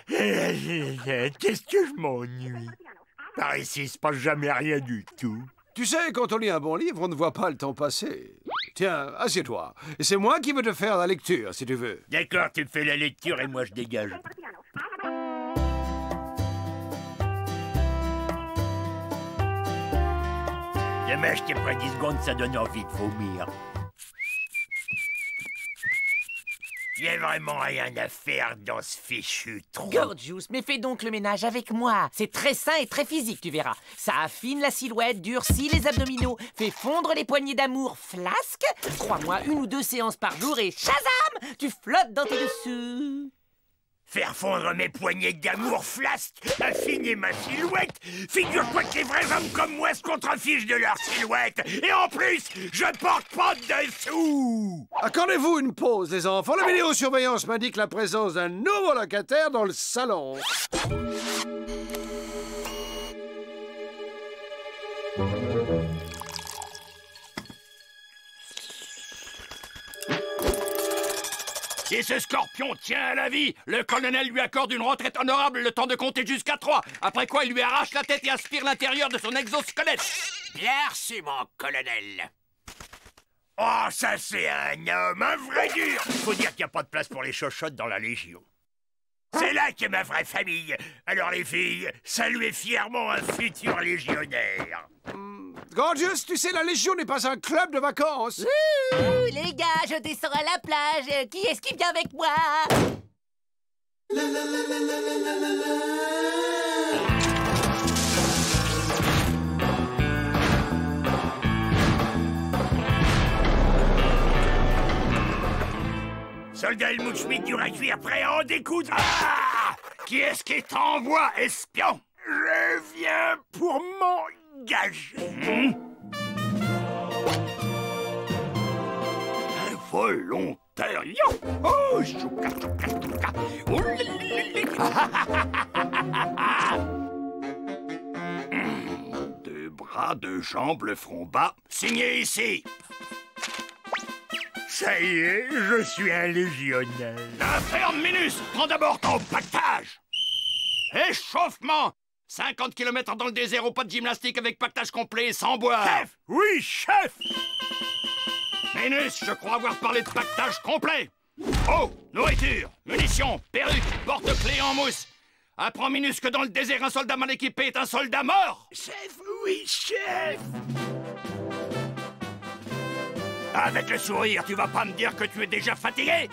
Qu'est-ce que je m'ennuie. Par ici, il se passe jamais rien du tout. Tu sais, quand on lit un bon livre, on ne voit pas le temps passer. Tiens, assieds-toi. Et c'est moi qui vais te faire la lecture, si tu veux. D'accord, tu me fais la lecture et moi je dégage. Dommage qu'il n'y ait pas 10 secondes, ça donne envie de vomir. Il y a vraiment rien à faire dans ce fichu trou. Gorgeous, mais fais donc le ménage avec moi. C'est très sain et très physique, tu verras. Ça affine la silhouette, durcit les abdominaux, fait fondre les poignées d'amour flasque. Crois-moi, 1 ou 2 séances par jour et shazam, tu flottes dans tes dessous. Faire fondre mes poignées d'amour flasque, affiner ma silhouette. Figure-toi que les vrais hommes comme moi se contrefichent de leur silhouette. Et en plus, je porte pas de dessous. Accordez-vous une pause, les enfants. La vidéosurveillance m'indique la présence d'un nouveau locataire dans le salon. Si ce scorpion tient à la vie, le colonel lui accorde une retraite honorable le temps de compter jusqu'à 3, après quoi il lui arrache la tête et aspire l'intérieur de son exosquelette. Bien reçu, mon colonel. Oh, ça c'est un homme, un vrai dur. Faut dire qu'il n'y a pas de place pour les chochottes dans la Légion. C'est là qu'est ma vraie famille. Alors les filles, saluez fièrement un futur légionnaire. Gorgeous, tu sais, la Légion n'est pas un club de vacances. Les gars, je descends à la plage. Qui est-ce qui vient avec moi? Soldat Helmut Schmidt dur à cuire, prêt à en découdre. Ah! Qui est-ce qui t'envoie, espion? Je viens pour m'engager. Involontaire. Oh, chouka, chouka, chouka. Oh, deux bras, 2 jambes, le front bas. Signez ici. Ça y est, je suis un légionnaire. Inferne Minus, prends d'abord ton pactage. Échauffement. 50 km dans le désert au pas de gymnastique avec pactage complet et sans boire. Chef! Oui, chef! Minus, je crois avoir parlé de pactage complet. Eau, nourriture, munitions, perruque, porte-clés en mousse. Apprends Minus que dans le désert, un soldat mal équipé est un soldat mort. Chef, oui, chef! Avec le sourire, tu vas pas me dire que tu es déjà fatigué?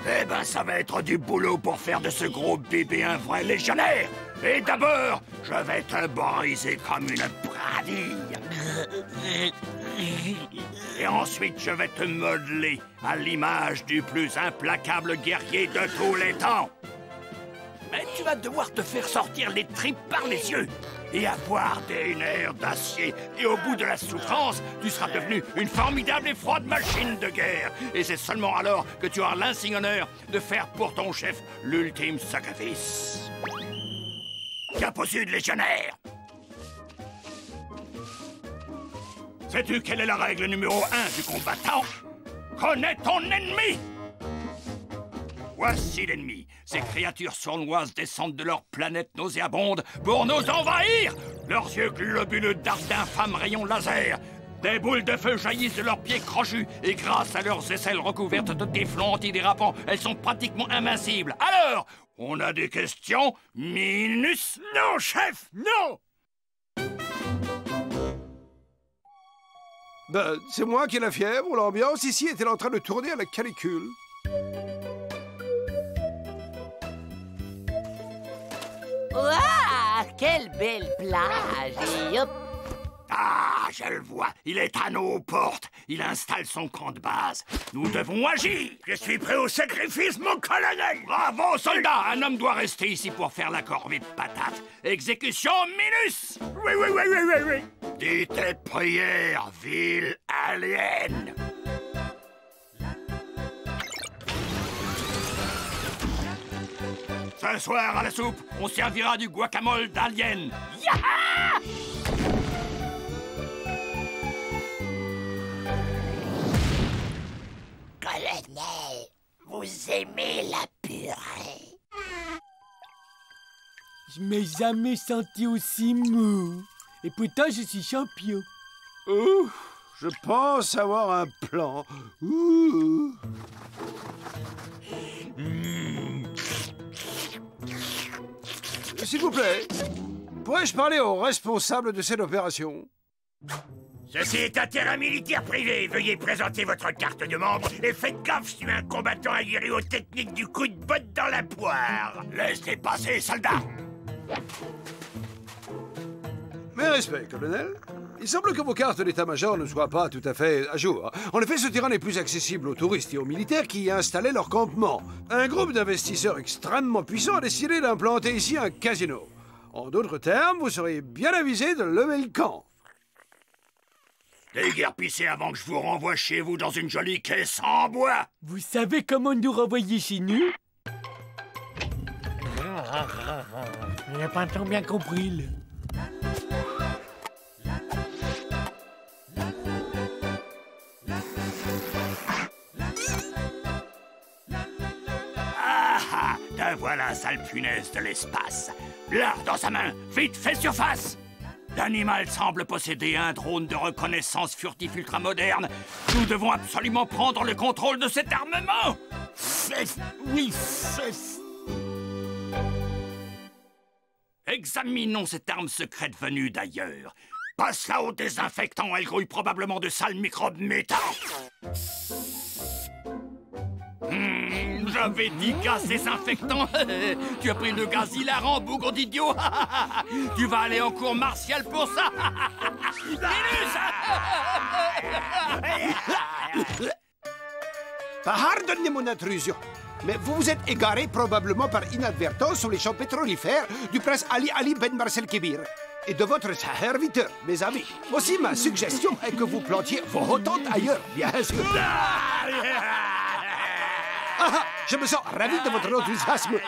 Eh ben, ça va être du boulot pour faire de ce gros bébé un vrai légionnaire. Et d'abord, je vais te briser comme une bradille. Et ensuite, je vais te modeler à l'image du plus implacable guerrier de tous les temps. Mais tu vas devoir te faire sortir les tripes par les yeux et avoir des nerfs d'acier. Et au bout de la souffrance, tu seras devenu une formidable et froide machine de guerre. Et c'est seulement alors que tu auras l'insigne honneur de faire pour ton chef l'ultime sacrifice. Cap au sud, légionnaire! Sais-tu quelle est la règle numéro 1 du combattant? Connais ton ennemi! Voici l'ennemi. Ces créatures sournoises descendent de leur planète nauséabonde pour nous envahir. Leurs yeux globuleux dartent d'infâmes rayons laser. Des boules de feu jaillissent de leurs pieds crochus et grâce à leurs aisselles recouvertes de téflon antidérapant, elles sont pratiquement invincibles. Alors, on a des questions, Minus? Non, chef, non! Ben, c'est moi qui ai la fièvre. L'ambiance ici est-elle en train de tourner à la canicule? Ouah, quelle belle plage! Et hop! Ah, je le vois, il est à nos portes. Il installe son camp de base. Nous devons agir. Je suis prêt au sacrifice, mon colonel. Bravo, soldat! Un homme doit rester ici pour faire la corvée de patates. Exécution Minus! Oui, oui, oui, oui, oui, oui. Dis tes prières, ville alien. Ce soir, à la soupe, on servira du guacamole d'alien. Yaha! Colonel, vous aimez la purée? Je m'ai jamais senti aussi mou. Et pourtant, je suis champion. Ouh, je pense avoir un plan. Ouh. S'il vous plaît, pourrais-je parler au responsable de cette opération? Ceci est un terrain militaire privé. Veuillez présenter votre carte de membre et faites gaffe, je suis un combattant aguerri aux techniques du coup de botte dans la poire. Laissez passer, soldats. Mes respects, colonel. Il semble que vos cartes d'état-major ne soient pas tout à fait à jour. En effet, ce terrain n'est plus accessible aux touristes et aux militaires qui y installaient leur campement. Un groupe d'investisseurs extrêmement puissants a décidé d'implanter ici un casino. En d'autres termes, vous seriez bien avisé de lever le camp. Déguerpissez avant que je vous renvoie chez vous dans une jolie caisse en bois. Vous savez comment nous renvoyer chez nous? Il n'a pas tant bien compris, là. Ah, te voilà, sale punaise de l'espace. L'art dans sa main, vite, fais surface. L'animal semble posséder un drone de reconnaissance furtif ultramoderne. Nous devons absolument prendre le contrôle de cet armement. Chef, oui, chef. Examinons cette arme secrète venue d'ailleurs. Passe-la au désinfectant, elle grouille probablement de sales microbes métants. J'avais dit gaz désinfectant. Tu as pris le gaz hilarant, bougre d'idiot. Tu vas aller en cours martial pour ça. Pardonnez mon intrusion, mais vous vous êtes égaré probablement par inadvertance sur les champs pétrolifères du prince Ali Ben Marcel Kébir et de votre serviteur, mes amis. Aussi, ma suggestion est que vous plantiez vos tentes ailleurs, bien sûr. Ah, je me sens ravi de votre enthousiasme.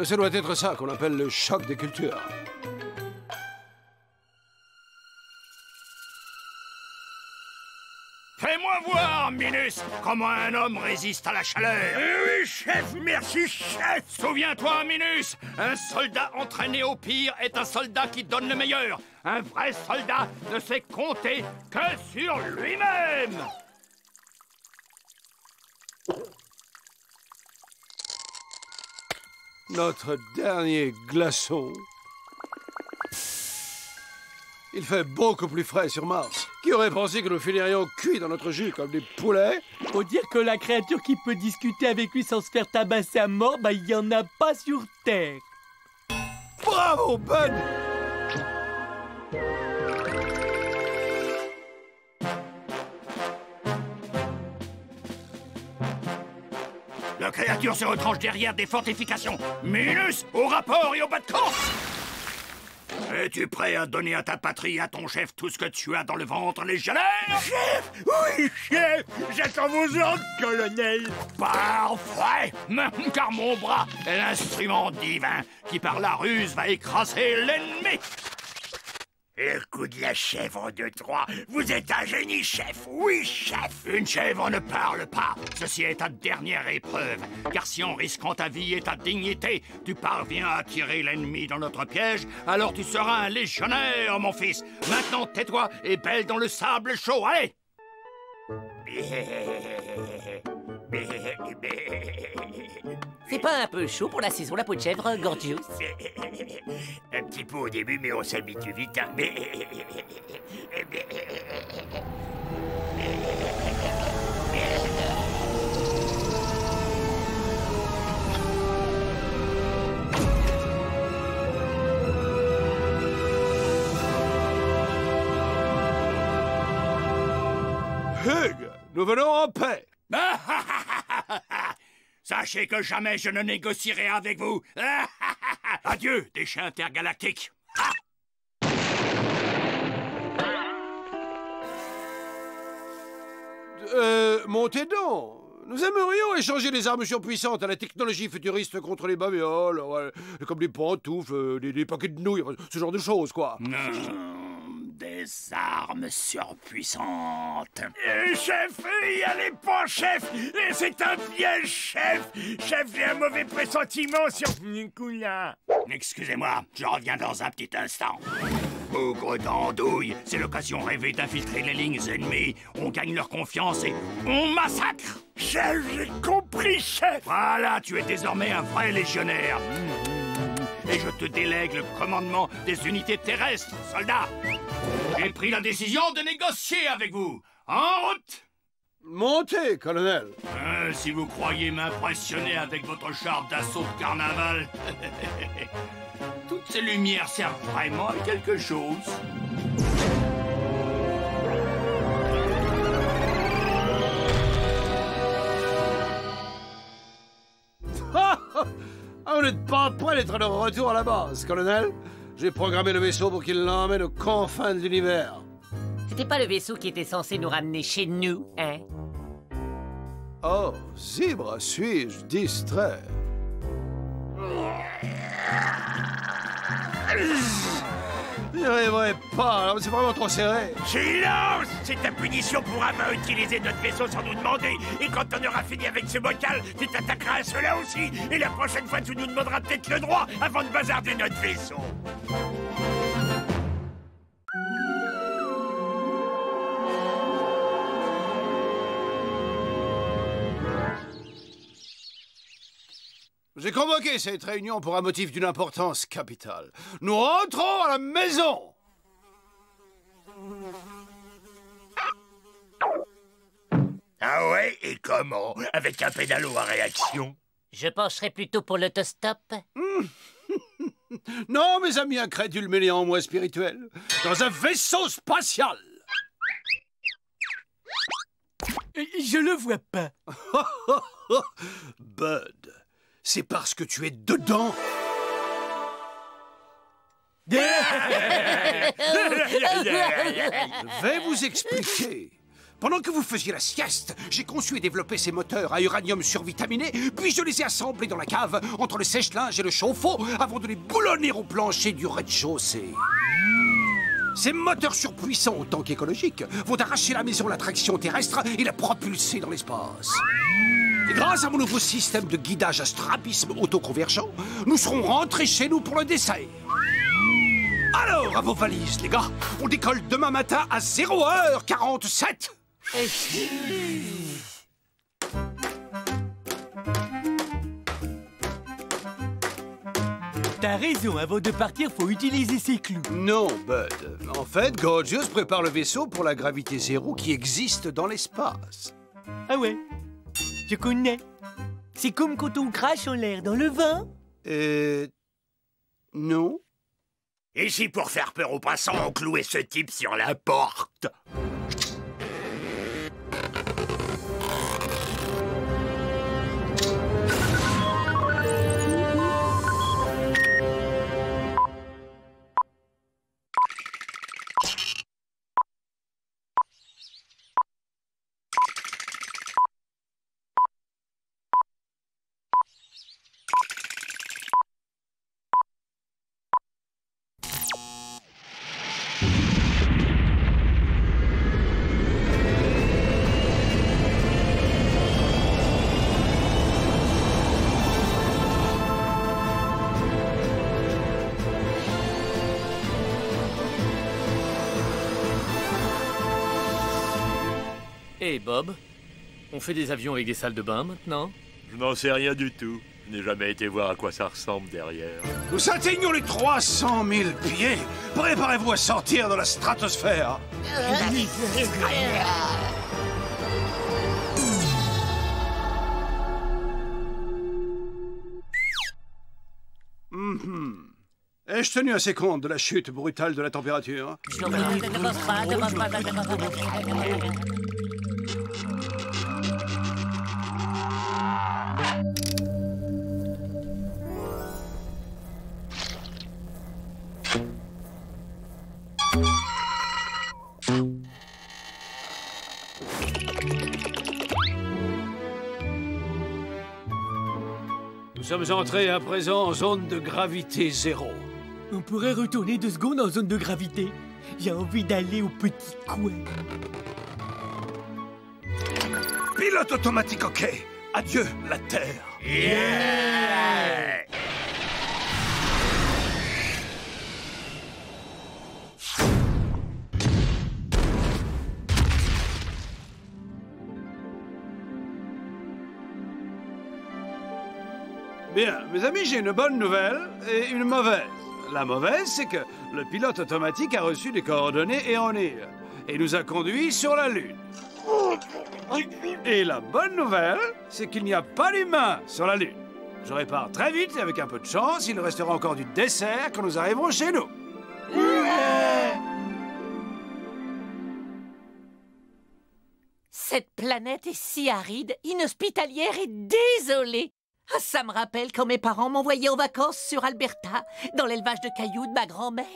Ce doit être ça qu'on appelle le choc des cultures. Fais-moi voir, Minus, comment un homme résiste à la chaleur. Oui, chef, merci, chef. Souviens-toi, Minus, un soldat entraîné au pire est un soldat qui donne le meilleur. Un vrai soldat ne sait compter que sur lui-même. Notre dernier glaçon. Il fait beaucoup plus frais sur Mars. Qui aurait pensé que nous finirions cuits dans notre jus comme des poulets? Faut dire que la créature qui peut discuter avec lui sans se faire tabasser à mort, bah il y en a pas sur Terre. Bravo, Ben! La créature se retranche derrière des fortifications. Minus, au rapport et au bas de camp. Es-tu prêt à donner à ta patrie, à ton chef, tout ce que tu as dans le ventre, légionnaire? Chef! Oui, chef! J'attends vos ordres, colonel! Parfait! Car mon bras est l'instrument divin qui, par la ruse, va écraser l'ennemi! Et le coup de la chèvre de Troie. Vous êtes un génie, chef. Oui, chef. Une chèvre ne parle pas. Ceci est ta dernière épreuve. Car si en risquant ta vie et ta dignité, tu parviens à attirer l'ennemi dans notre piège, alors tu seras un légionnaire, mon fils. Maintenant, tais-toi et belle dans le sable chaud. Allez! C'est pas un peu chaud pour la saison, la peau de chèvre, Gorgios? Un petit peu au début, mais on s'habitue vite. Hein. Hugh, nous venons en paix. Sachez que jamais je ne négocierai avec vous. Adieu, déchets intergalactiques. Montez donc. Nous aimerions échanger des armes surpuissantes à la technologie futuriste contre les babioles, comme des pantoufles, des paquets de nouilles, ce genre de choses, quoi. Des armes surpuissantes. Chef, y allez pas, chef. C'est un piège, chef. Chef, j'ai un mauvais pressentiment sur Nicolas. Excusez-moi, je reviens dans un petit instant. Bougre d'andouille, c'est l'occasion rêvée d'infiltrer les lignes ennemies. On gagne leur confiance et on massacre. Chef, j'ai compris, chef. Voilà, tu es désormais un vrai légionnaire. Et je te délègue le commandement des unités terrestres, soldats. J'ai pris la décision de négocier avec vous. En route! Montez, colonel. Si vous croyez m'impressionner avec votre char d'assaut de carnaval, toutes ces lumières servent vraiment à quelque chose. Vous n'êtes pas prêt d'être de retour à la base, colonel. J'ai programmé le vaisseau pour qu'il l'emmène aux confins de l'univers. C'était pas le vaisseau qui était censé nous ramener chez nous, hein? Oh, Zebra, suis-je distrait? N'y arriverai pas, c'est vraiment trop serré. Silence! C'est ta punition pour avoir utilisé notre vaisseau sans nous demander. Et quand on aura fini avec ce bocal, tu t'attaqueras à cela aussi. Et la prochaine fois, tu nous demanderas peut-être le droit avant de bazarder notre vaisseau. J'ai convoqué cette réunion pour un motif d'une importance capitale. Nous rentrons à la maison. Ah ouais? Et comment? Avec un pédalo à réaction? Je pencherais plutôt pour l'autostop. Non, mes amis incrédules mais néanmoins spirituels. Dans un vaisseau spatial. Je le vois pas. Bud, c'est parce que tu es dedans. Je vais vous expliquer. Pendant que vous faisiez la sieste, j'ai conçu et développé ces moteurs à uranium survitaminé, puis je les ai assemblés dans la cave, entre le sèche-linge et le chauffe-eau, avant de les boulonner au plancher du rez-de-chaussée. Ces moteurs surpuissants autant qu'écologiques vont arracher la maison à l'attraction terrestre et la propulser dans l'espace. Et grâce à mon nouveau système de guidage à strabisme autoconvergent, nous serons rentrés chez nous pour le dessert. Alors, à vos valises, les gars, on décolle demain matin à 0h47. T'as raison, avant de partir, faut utiliser ses clous. Non, Bud. En fait, Gorgeous prépare le vaisseau pour la gravité zéro qui existe dans l'espace. Ah ouais, je connais. C'est comme quand on crache en l'air dans le vin. Non. Et si pour faire peur aux passants, on clouait ce type sur la porte? Hey Bob, on fait des avions avec des salles de bain maintenant? Je n'en sais rien du tout. Je n'ai jamais été voir à quoi ça ressemble derrière. Nous atteignons les 300 000 pieds. Préparez-vous à sortir de la stratosphère. Ai-je tenu assez compte de la chute brutale de la température? Nous sommes entrés à présent en zone de gravité zéro. On pourrait retourner 2 secondes en zone de gravité. J'ai envie d'aller au petit coin. Pilote automatique, ok. Adieu, la Terre. Yeah! Bien, mes amis, j'ai une bonne nouvelle et une mauvaise. La mauvaise, c'est que le pilote automatique a reçu des coordonnées éoniques et nous a conduits sur la Lune. Et la bonne nouvelle, c'est qu'il n'y a pas d'humains sur la Lune. Je répare très vite et avec un peu de chance, il restera encore du dessert quand nous arriverons chez nous. Cette planète est si aride, inhospitalière et désolée. Ah, ça me rappelle quand mes parents m'envoyaient en vacances sur Alberta, dans l'élevage de cailloux de ma grand-mère.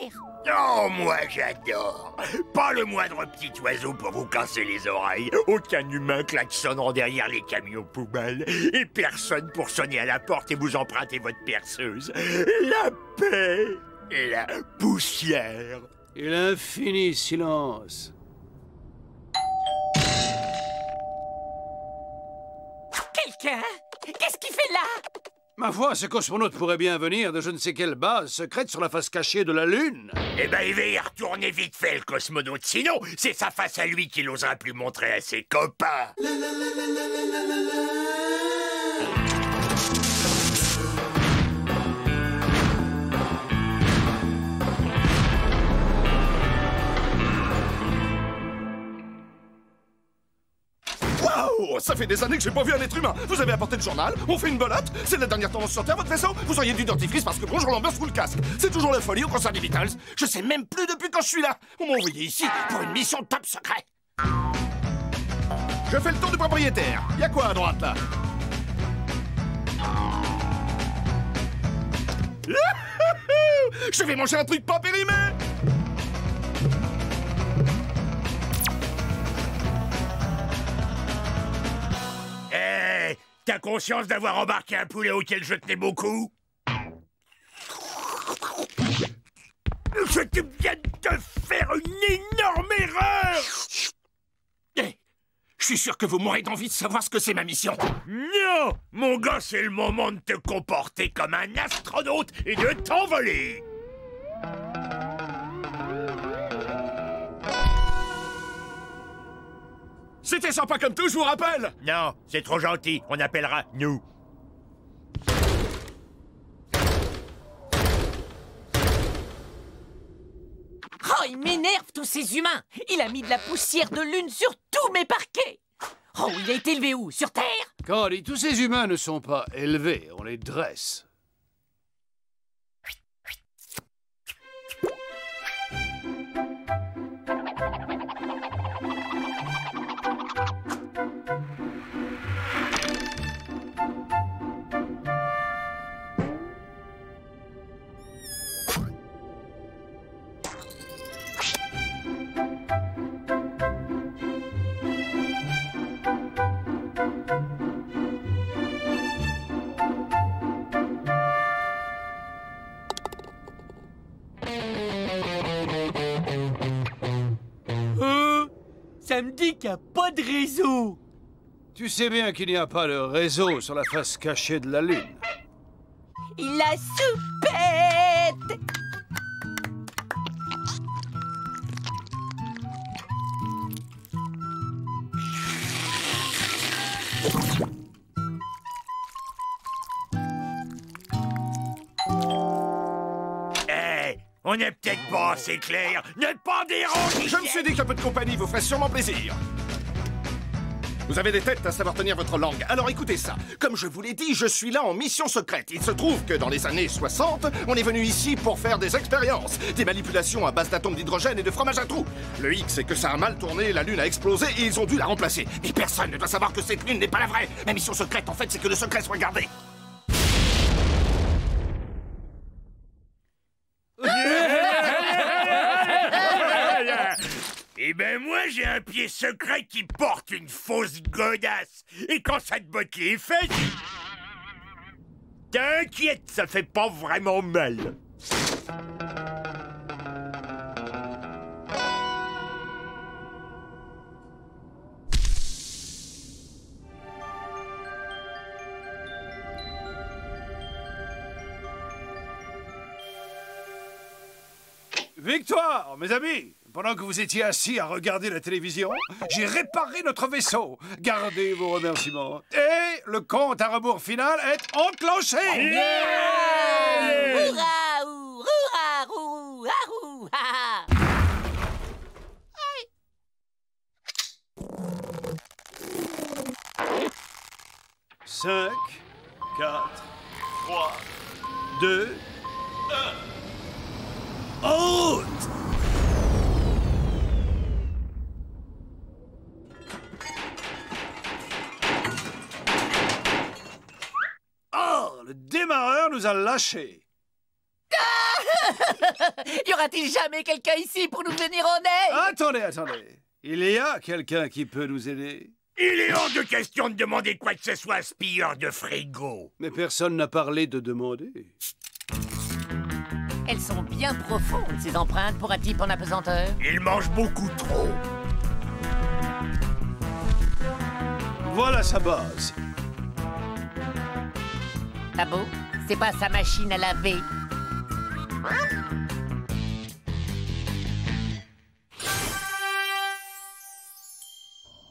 Oh, moi j'adore. Pas le moindre petit oiseau pour vous casser les oreilles. Aucun humain klaxonnant derrière les camions poubelles. Et personne pour sonner à la porte et vous emprunter votre perceuse. La paix et la poussière. Et l'infini silence. Quelqu'un? Qu'est-ce qu'il fait là? Ma foi, ce cosmonaute pourrait bien venir de je ne sais quelle base secrète sur la face cachée de la Lune. Eh ben, il va y retourner vite fait, le cosmonaute. Sinon, c'est sa face à lui qu'il n'osera plus montrer à ses copains. Waouh! Ça fait des années que j'ai pas vu un être humain. Vous avez apporté le journal, on fait une belote, c'est la dernière tendance sur Terre, votre vaisseau. Vous auriez du dentifrice parce que bonjour l'ambiance sous le casque. C'est toujours la folie au concert des Beatles. Je sais même plus depuis quand je suis là. On m'a envoyé ici pour une mission top secret. Je fais le tour du propriétaire. Y'a quoi à droite là? Je vais manger un truc pas périmé. T'as conscience d'avoir embarqué un poulet auquel je tenais beaucoup? Je viens de faire une énorme erreur! Je suis sûr que vous mourrez d'envie de savoir ce que c'est ma mission. Non! Mon gars, c'est le moment de te comporter comme un astronaute et de t'envoler! C'était sympa comme tout, je vous rappelle. Non, c'est trop gentil, on appellera nous. Oh, il m'énerve, tous ces humains! Il a mis de la poussière de lune sur tous mes parquets! Oh, il a été élevé où? Sur Terre? Candy, tous ces humains ne sont pas élevés, on les dresse. Ça me dit qu'il n'y a pas de réseau. Tu sais bien qu'il n'y a pas de réseau sur la face cachée de la Lune. Il a soupette! On n'est peut-être pas assez clair. Ne pas déranger. Je me suis dit qu'un peu de compagnie vous ferait sûrement plaisir. Vous avez des têtes à savoir tenir votre langue. Alors écoutez ça. Comme je vous l'ai dit, je suis là en mission secrète. Il se trouve que dans les années 60, on est venu ici pour faire des expériences. Des manipulations à base d'atomes d'hydrogène et de fromage à trous. Le hic, c'est que ça a mal tourné, la Lune a explosé et ils ont dû la remplacer. Mais personne ne doit savoir que cette Lune n'est pas la vraie. Ma mission secrète, en fait, c'est que le secret soit gardé. Eh ben moi, j'ai un pied secret qui porte une fausse godasse. Et quand ça te botte les fesses... T'inquiète, ça fait pas vraiment mal. Victoire, mes amis! Pendant que vous étiez assis à regarder la télévision, j'ai réparé notre vaisseau. Gardez vos remerciements. Et le compte à rebours final est enclenché! Hurrah! Hurrah! Hurrah! Ha! 5, 4, 3, 2, 1. Haute! Oh, le démarreur nous a lâchés. Y aura-t-il jamais quelqu'un ici pour nous venir en aide? Attendez. Il y a quelqu'un qui peut nous aider. Il est hors de question de demander quoi que ce soit à ce pilleur de frigo. Mais personne n'a parlé de demander. Elles sont bien profondes, ces empreintes, pour un type en apesanteur. Il mange beaucoup trop. Voilà sa base. Pas beau? C'est pas sa machine à laver.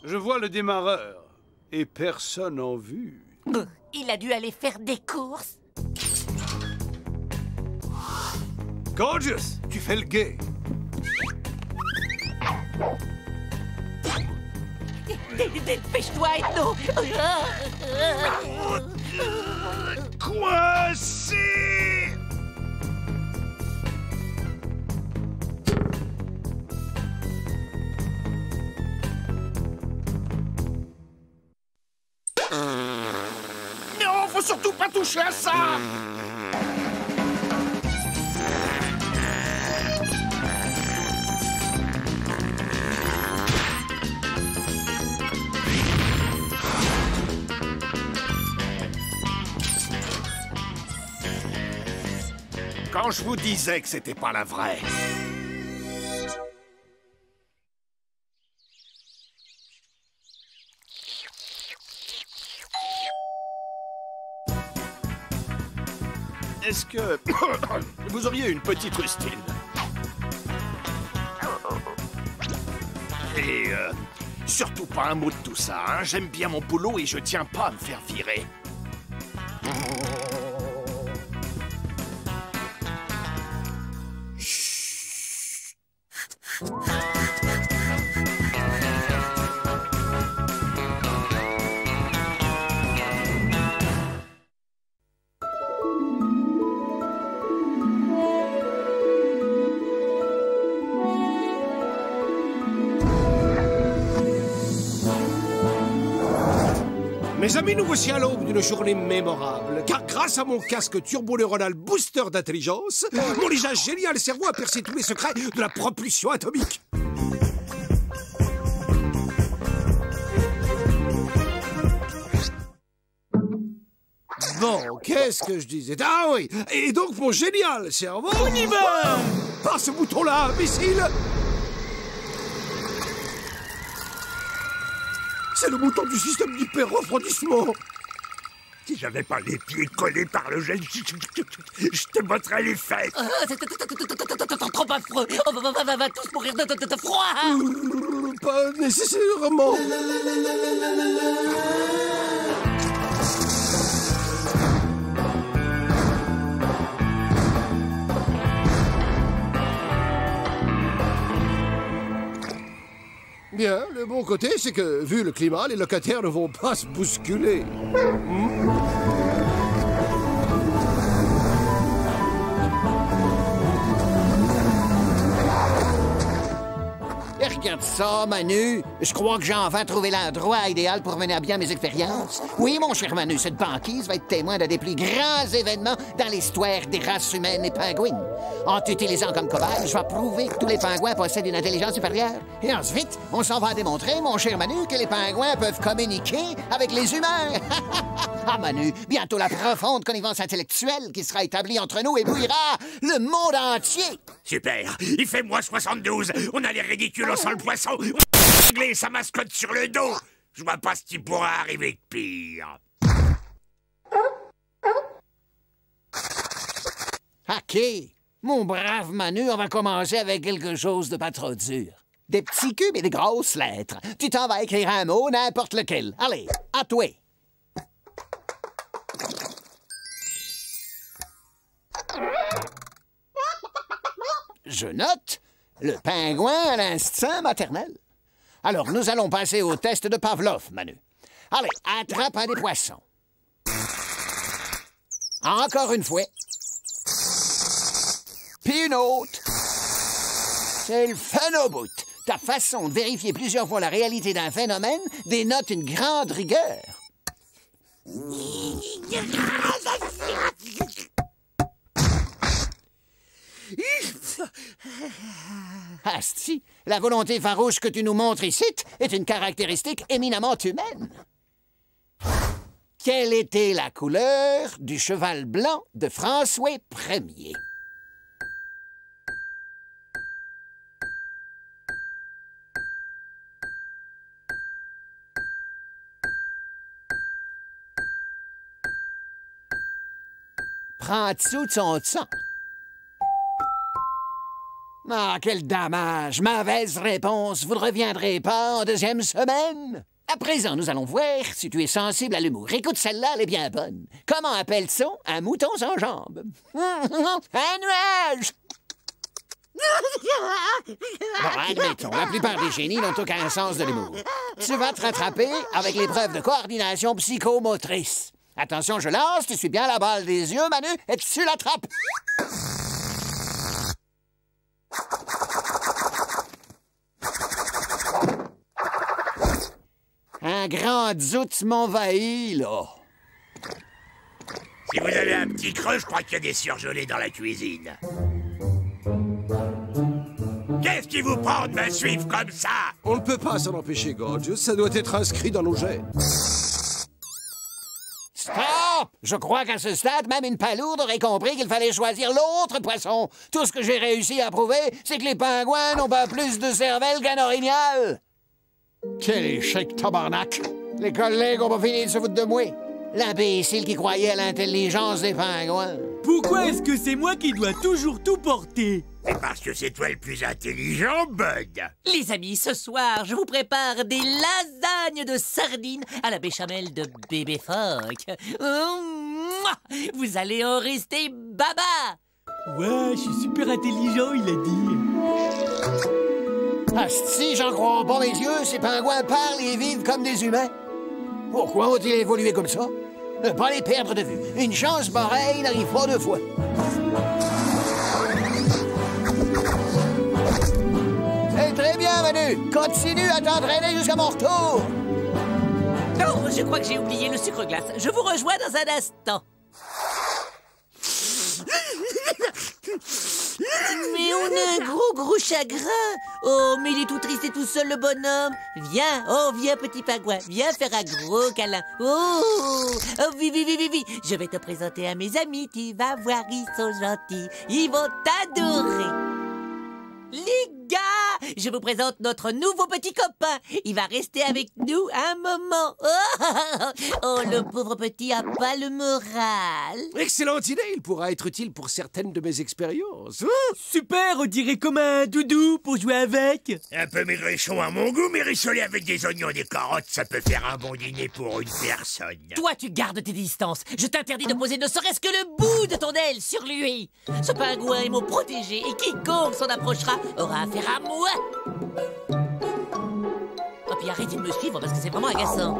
Je vois le démarreur. Et personne en vue. Il a dû aller faire des courses. Gorgeous, tu fais le guet. Dépêche-toi, Ethno. Coincé! Non, faut surtout pas toucher à ça! Quand je vous disais que c'était pas la vraie. Est-ce que vous auriez une petite rustine? Et surtout pas un mot de tout ça, hein? J'aime bien mon boulot et je tiens pas à me faire virer. Mes amis, nous voici à l'aube d'une journée mémorable, car grâce à mon casque turbo-neuronal booster d'intelligence, mon déjà génial cerveau a percé tous les secrets de la propulsion atomique. Bon, qu'est-ce que je disais? Ah oui, et donc mon génial cerveau... On y va! Par ce bouton-là, imbécile! C'est le bouton du système d'hyper-refroidissement. Si j'avais pas les pieds collés par le gel, je te montrerais les fesses. C'est trop affreux. On va tous mourir de froid. Pas nécessairement. Bien, le bon côté, c'est que, vu le climat, les locataires ne vont pas se bousculer. Et regarde ça, Manu. Je crois que j'ai enfin trouvé l'endroit idéal pour mener à bien mes expériences. Oui, mon cher Manu, cette banquise va être témoin d'un des plus grands événements dans l'histoire des races humaines et pingouines. En t'utilisant comme cobaye, je vais prouver que tous les pingouins possèdent une intelligence supérieure. Et ensuite, on s'en va démontrer, mon cher Manu, que les pingouins peuvent communiquer avec les humains. Ah, Manu, bientôt la profonde connivence intellectuelle qui sera établie entre nous éblouira le monde entier. Super, il fait moins 72, on a les ridicules au sol poisson, on a réglé sa mascotte sur le dos. Je vois pas ce qui pourra arriver de pire. OK. Mon brave Manu, on va commencer avec quelque chose de pas trop dur. Des petits cubes et des grosses lettres. Tu t'en vas écrire un mot, n'importe lequel. Allez, à toi. Je note le pingouin à l'instinct maternel. Alors, nous allons passer au test de Pavlov, Manu. Allez, attrape un des poissons. Encore une fois. Puis une autre. C'est le fun au bout. Ta façon de vérifier plusieurs fois la réalité d'un phénomène dénote une grande rigueur. Asti, la volonté farouche que tu nous montres ici est une caractéristique éminemment humaine. Quelle était la couleur du cheval blanc de François Ier? Prends-tu de son sang? Ah, quel dommage! Mauvaise réponse. Vous ne reviendrez pas en deuxième semaine? À présent, nous allons voir si tu es sensible à l'humour. Écoute, celle-là, elle est bien bonne. Comment appelle-t-on un mouton sans jambes? Un nuage! Bon, admettons, la plupart des génies n'ont aucun sens de l'humour. Tu vas te rattraper avec l'épreuve de coordination psychomotrice. Attention, je lance, tu suis bien la balle des yeux, Manu, et tu l'attrapes. Un grand zout m'envahit, là. Si vous avez un petit creux, je crois qu'il y a des surgelés dans la cuisine. Qu'est-ce qui vous prend de me suivre comme ça? On ne peut pas s'en empêcher, Gorgeous. Ça doit être inscrit dans nos gènes. Stop! Je crois qu'à ce stade, même une palourde aurait compris qu'il fallait choisir l'autre poisson. Tout ce que j'ai réussi à prouver, c'est que les pingouins n'ont pas plus de cervelle qu'un orignal. Quel échec, tabarnak! Les collègues ont pas fini de se foutre de moi. L'imbécile qui croyait à l'intelligence des pingouins. Pourquoi est-ce que c'est moi qui dois toujours tout porter? C'est parce que c'est toi le plus intelligent, Bud. Les amis, ce soir, je vous prépare des lasagnes de sardines à la béchamel de bébé phoque. Vous allez en rester baba. Ouais, je suis super intelligent, il a dit. Asti, j'en crois pas mes yeux, ces pingouins parlent et vivent comme des humains. Pourquoi ont-ils évolué comme ça? Ne pas les perdre de vue. Une chance pareille n'arrive pas deux fois. C'est très bien, Manu. Continue à t'entraîner jusqu'à mon retour. Non, je crois que j'ai oublié le sucre glace. Je vous rejoins dans un instant. Mais on a un gros chagrin. Oh, mais il est tout triste et tout seul, le bonhomme. Viens, oh, viens, petit pingouin. Viens faire un gros câlin. Oh, oui. Je vais te présenter à mes amis. Tu vas voir, ils sont gentils. Ils vont t'adorer. Les gars, je vous présente notre nouveau petit copain. Il va rester avec nous un moment. Oh, le pauvre petit a pas le moral. Excellente idée, il pourra être utile pour certaines de mes expériences. Super, on dirait comme un doudou pour jouer avec. Un peu maigrichon à mon goût, mais rissolé avec des oignons et des carottes, ça peut faire un bon dîner pour une personne. Toi, tu gardes tes distances. Je t'interdis de poser ne serait-ce que le bout de ton aile sur lui. Ce pingouin est mon protégé et quiconque s'en approchera aura affaire à moi. Oh, puis arrêtez de me suivre parce que c'est vraiment agaçant.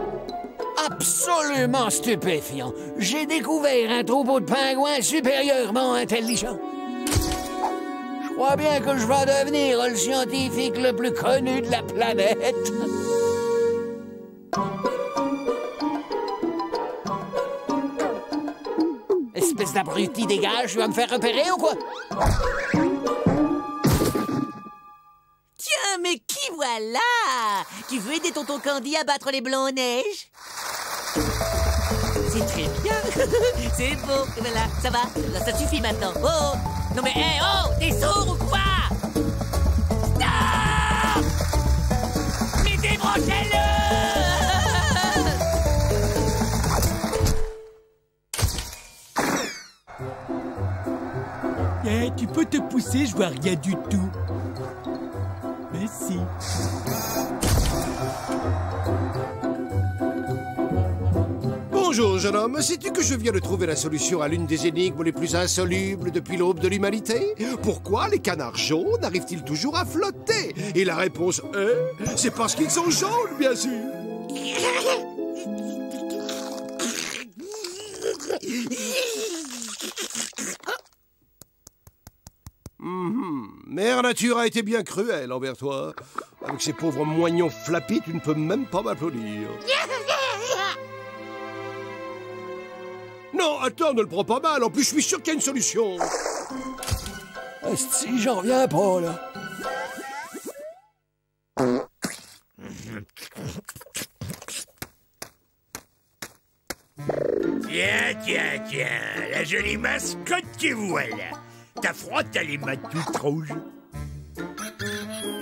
Absolument stupéfiant. J'ai découvert un troupeau de pingouins supérieurement intelligent. Je crois bien que je vais devenir le scientifique le plus connu de la planète. Espèce d'abruti, dégage, tu vas me faire repérer ou quoi? Tiens, mais qui voilà? Tu veux aider tonton Candy à battre les blancs-neiges? C'est très bien. C'est beau. Et voilà, ça va. Ça suffit maintenant. Oh! Non mais, hé, oh! T'es sourd ou quoi? Stop! Mais débranchez-le! Eh, tu peux te pousser, je vois rien du tout. Merci. Bonjour, jeune homme. Sais-tu que je viens de trouver la solution à l'une des énigmes les plus insolubles depuis l'aube de l'humanité? Pourquoi les canards jaunes arrivent-ils toujours à flotter? Et la réponse est... c'est parce qu'ils sont jaunes, bien sûr. Mère Nature a été bien cruelle envers toi. Avec ces pauvres moignons flappis, tu ne peux même pas m'applaudir. Non, attends, ne le prends pas mal. En plus, je suis sûr qu'il y a une solution. Si, j'en reviens pas, là. Tiens, la jolie mascotte que voilà. T'as froid, t'as les mains toutes rouges.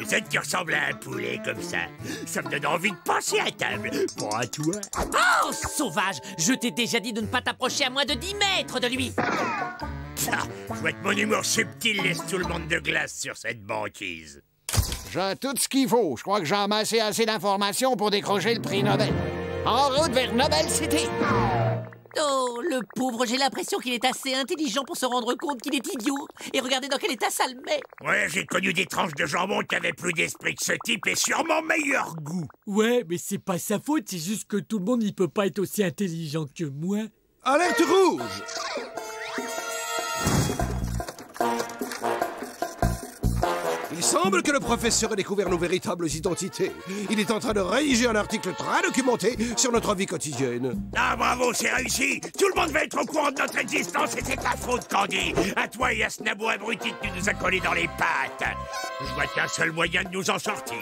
Et ça qui ressemble à un poulet comme ça me donne envie de passer à table. Pas à toi. Oh, sauvage! Je t'ai déjà dit de ne pas t'approcher à moins de 10 mètres de lui. Ça, je vois que mon humour subtil laisse tout le monde de glace sur cette banquise. J'ai tout ce qu'il faut. Je crois que j'ai amassé assez d'informations pour décrocher le prix Nobel. En route vers Nobel City. Oh, le pauvre, j'ai l'impression qu'il est assez intelligent pour se rendre compte qu'il est idiot. Et regardez dans quel état ça le met. Ouais, j'ai connu des tranches de jambon qui avaient plus d'esprit que ce type et sûrement meilleur goût. Ouais, mais c'est pas sa faute, c'est juste que tout le monde n'y peut pas être aussi intelligent que moi. Alerte rouge! Il semble que le professeur ait découvert nos véritables identités. Il est en train de rédiger un article très documenté sur notre vie quotidienne. Ah, bravo, c'est réussi. Tout le monde va être au courant de notre existence et c'est ta faute, Candy. À toi et à ce nabot abruti que tu nous as collé dans les pattes. Je vois qu'un seul moyen de nous en sortir.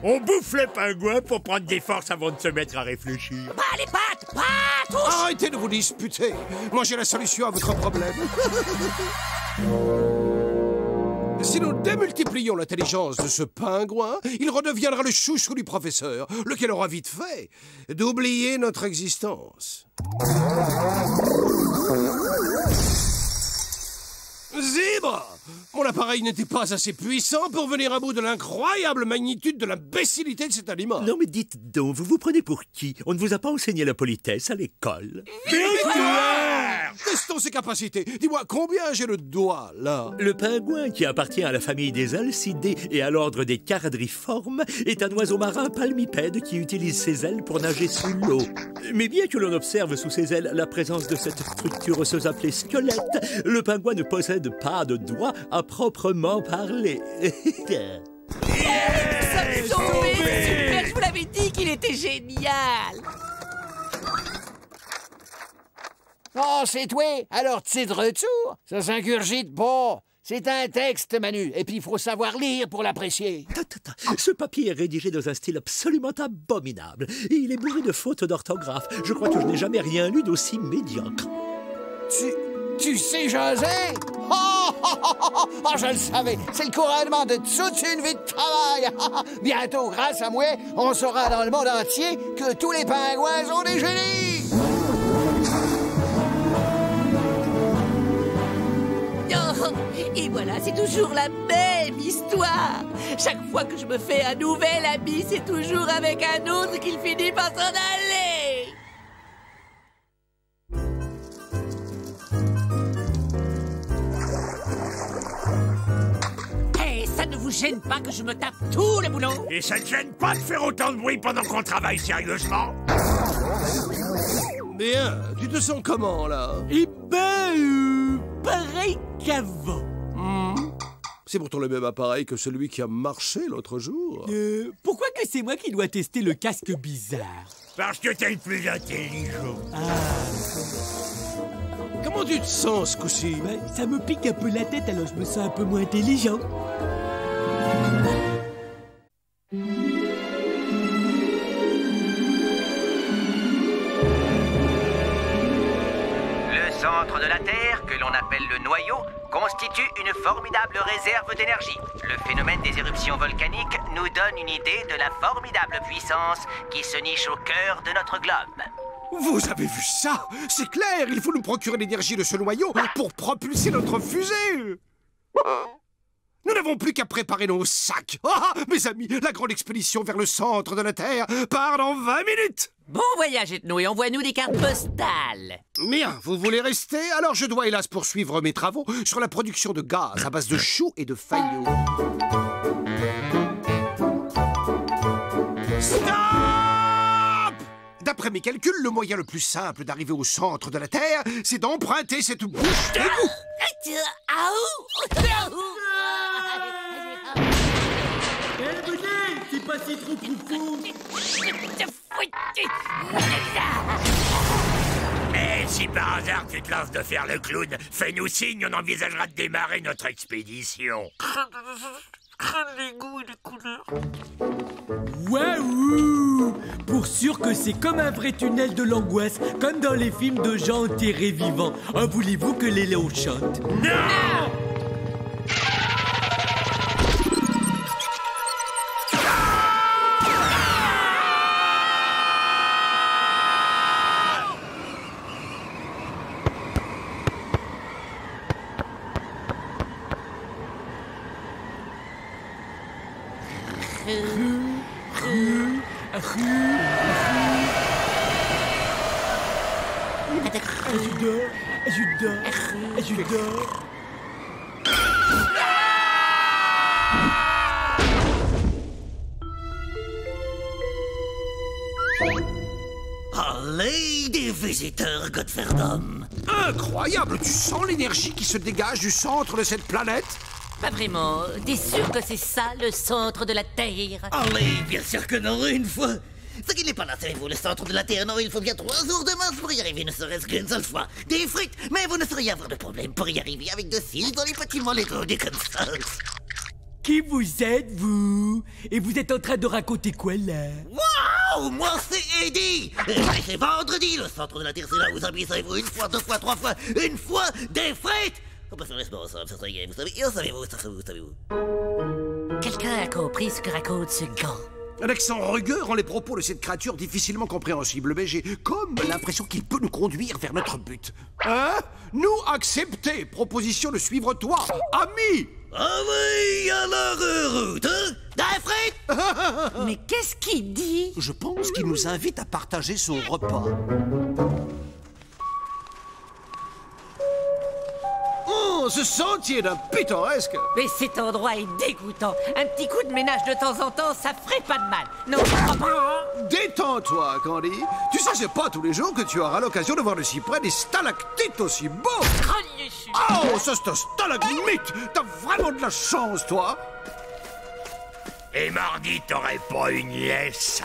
On bouffe les pingouins pour prendre des forces avant de se mettre à réfléchir. Pas les pattes! Pas tous! Arrêtez de vous disputer. Moi, j'ai la solution à votre problème. Si nous démultiplions l'intelligence de ce pingouin, il redeviendra le chouchou du professeur, lequel aura vite fait d'oublier notre existence. Zèbre! Mon appareil n'était pas assez puissant pour venir à bout de l'incroyable magnitude de l'imbécilité de cet animal. Non mais dites donc, vous vous prenez pour qui? On ne vous a pas enseigné la politesse à l'école. Testons ses capacités. Dis-moi, combien j'ai le doigt, là? Le pingouin, qui appartient à la famille des alcidés et à l'ordre des charadriformes, est un oiseau marin palmipède qui utilise ses ailes pour nager sous l'eau. Mais bien que l'on observe sous ses ailes la présence de cette structure osseuse appelée squelette, le pingouin ne possède pas de doigts à proprement parler. Super, je vous l'avais dit qu'il était génial. Oh, c'est toi? Alors, tu es de retour? Ça s'ingurgite pas. C'est un texte, Manu, et puis il faut savoir lire pour l'apprécier. Ce papier est rédigé dans un style absolument abominable. Et il est bourré de fautes d'orthographe. Je crois que je n'ai jamais rien lu d'aussi médiocre. Tu sais jaser? Oh, je le savais. C'est le couronnement de toute une vie de travail. Bientôt, grâce à moi, on saura dans le monde entier que tous les pingouins sont des génies. Oh, et voilà, c'est toujours la même histoire. Chaque fois que je me fais un nouvel ami, c'est toujours avec un autre qu'il finit par s'en aller. Hey, ça ne vous gêne pas que je me tape tout le boulot? Et ça ne gêne pas de faire autant de bruit pendant qu'on travaille sérieusement? Bien, tu te sens comment, là? Eh ben, pareil qu'avant. C'est pourtant le même appareil que celui qui a marché l'autre jour. Pourquoi que c'est moi qui dois tester le casque bizarre? Parce que t'es le plus intelligent. Comment tu te sens, ce coup-ci? Ben, ça me pique un peu la tête, alors je me sens un peu moins intelligent. Le centre de la Terre, que l'on appelle le noyau, constitue une formidable réserve d'énergie. Le phénomène des éruptions volcaniques nous donne une idée de la formidable puissance qui se niche au cœur de notre globe. Vous avez vu ça? C'est clair, il faut nous procurer l'énergie de ce noyau pour propulser notre fusée. Nous n'avons plus qu'à préparer nos sacs. Ah, mes amis, la grande expédition vers le centre de la Terre part dans 20 minutes. Bon voyage, Ethno, et envoie-nous des cartes postales. Bien, vous voulez rester? Alors je dois hélas poursuivre mes travaux sur la production de gaz à base de choux et de faillots. Stop! D'après mes calculs, le moyen le plus simple d'arriver au centre de la Terre, c'est d'emprunter cette bouche d'égout. Venez, c'est pas si trop profond. Mais si par hasard tu te lances de faire le clown, fais-nous signe, on envisagera de démarrer notre expédition. L'égout et les couleurs. Waouh! Pour sûr que c'est comme un vrai tunnel de l'angoisse, comme dans les films de gens enterrés vivants. Ah, voulez-vous que les léons chantent? Non! Je dors. Allez, des visiteurs, Godferdom. Incroyable, tu sens l'énergie qui se dégage du centre de cette planète? Pas vraiment. T'es sûr que c'est ça, le centre de la Terre? Allez, bien sûr que non, une fois. Ce qui n'est pas là, savez-vous, le centre de la Terre, non, il faut bien 3 jours de marche pour y arriver, ne serait-ce qu'une seule fois. Des frites, mais vous ne sauriez avoir de problème pour y arriver avec de cils dans les bâtiments légaux, des comme ça. Qui vous êtes, vous? Et vous êtes en train de raconter quoi, là? Waouh, moi c'est Eddie. C'est vendredi, le centre de la Terre, c'est là où vous habitez, savez-vous, une fois, 2 fois, 3 fois, une fois, des frites. On peut faire les sports ensemble, ça serait gay, vous savez-vous, savez-vous. Quelqu'un a compris ce que raconte ce gars? Un accent rugueux rend les propos de cette créature difficilement compréhensibles, mais j'ai comme l'impression qu'il peut nous conduire vers notre but. Hein? Nous accepter, proposition de suivre toi, ami! Ah oui, alors route, hein? Des frites! Mais qu'est-ce qu'il dit? Je pense qu'il nous invite à partager son repas. Oh, ce sentier d'un pittoresque! Mais cet endroit est dégoûtant. Un petit coup de ménage de temps en temps, ça ferait pas de mal. Non, je crois pas. Détends-toi, Candy. Tu sais, c'est pas tous les jours que tu auras l'occasion de voir de si près des stalactites aussi beaux. Oh, ça c'est un stalagmite! T'as vraiment de la chance, toi! Et mardi, t'aurais pas une liesse.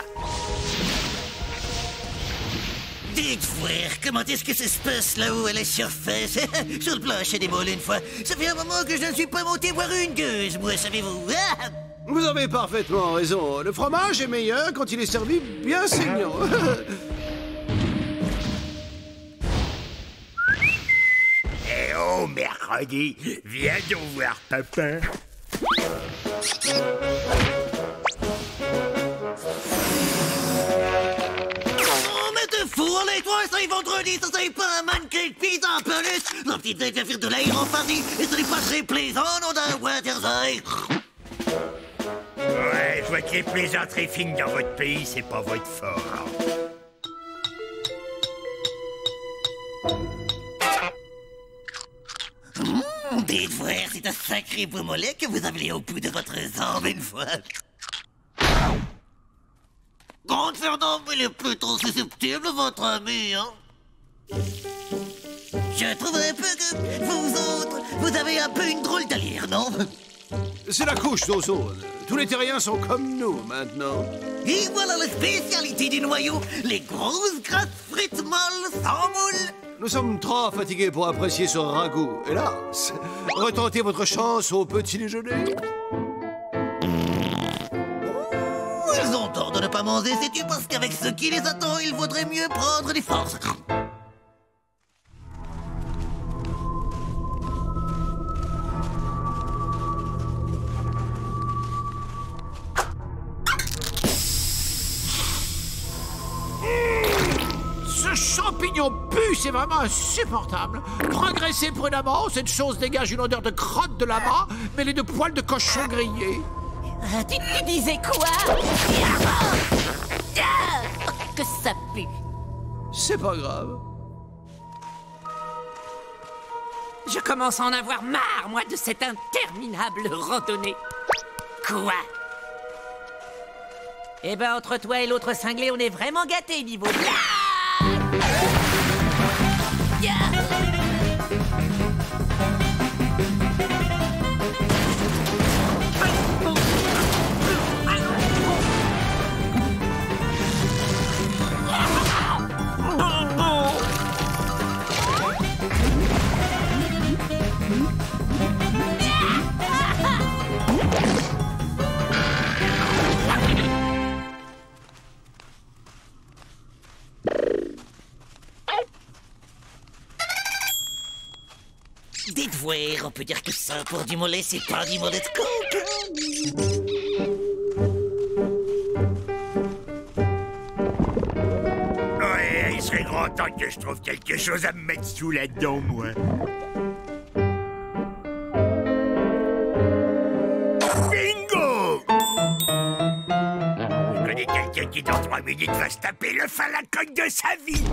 Dites, frère, comment est-ce que ça se passe là-haut à la surface? Sur le plancher des moules une fois. Ça fait un moment que je ne suis pas monté voir une gueuse, moi, savez-vous? Vous avez parfaitement raison. Le fromage est meilleur quand il est servi bien saignant. Eh oh, mercredi, viens donc voir papa. Fou, allez, toi, ça est vendredi, ça c'est pas un mannequin de pizza en peluche. La petite tête va faire de l'air en famille, et ce n'est pas très plaisant, non, d'un Waterside. Ouais, je vois que les plaisanteries fines dans votre pays, c'est pas votre fort. Dites, frère, c'est un sacré beau mollet que vous avez au bout de votre jambe une fois. Grande Fernand, il est plutôt susceptible, votre ami, hein? Je trouverais peu que vous autres, vous avez un peu une drôle d'allure, non? C'est la couche d'ozone. Tous les terriens sont comme nous, maintenant. Et voilà la spécialité du noyau, les grosses grattes frites molles sans moule. Nous sommes trop fatigués pour apprécier ce ragoût. Hélas, retentez votre chance au petit déjeuner. Ils ont tort de ne pas manger, sais-tu, parce qu'avec ce qui les attend, il vaudrait mieux prendre des forces. Ce champignons puent, c'est vraiment insupportable. Progresser prudemment, cette chose dégage une odeur de crotte de lama, mêlée de poils de cochon grillés. Tu disais quoi? Que ça pue. C'est pas grave. Je commence à en avoir marre, moi, de cette interminable randonnée. Quoi? Eh ben, entre toi et l'autre cinglé, on est vraiment gâtés niveau... Dites voir, on peut dire que ça, pour du mollet, c'est pas du mollet de coq. Ouais, il serait grand temps que je trouve quelque chose à me mettre sous la dent, moi. Bingo! Je connais quelqu'un qui, dans 3 minutes, va se taper le fin à la coque de sa vie.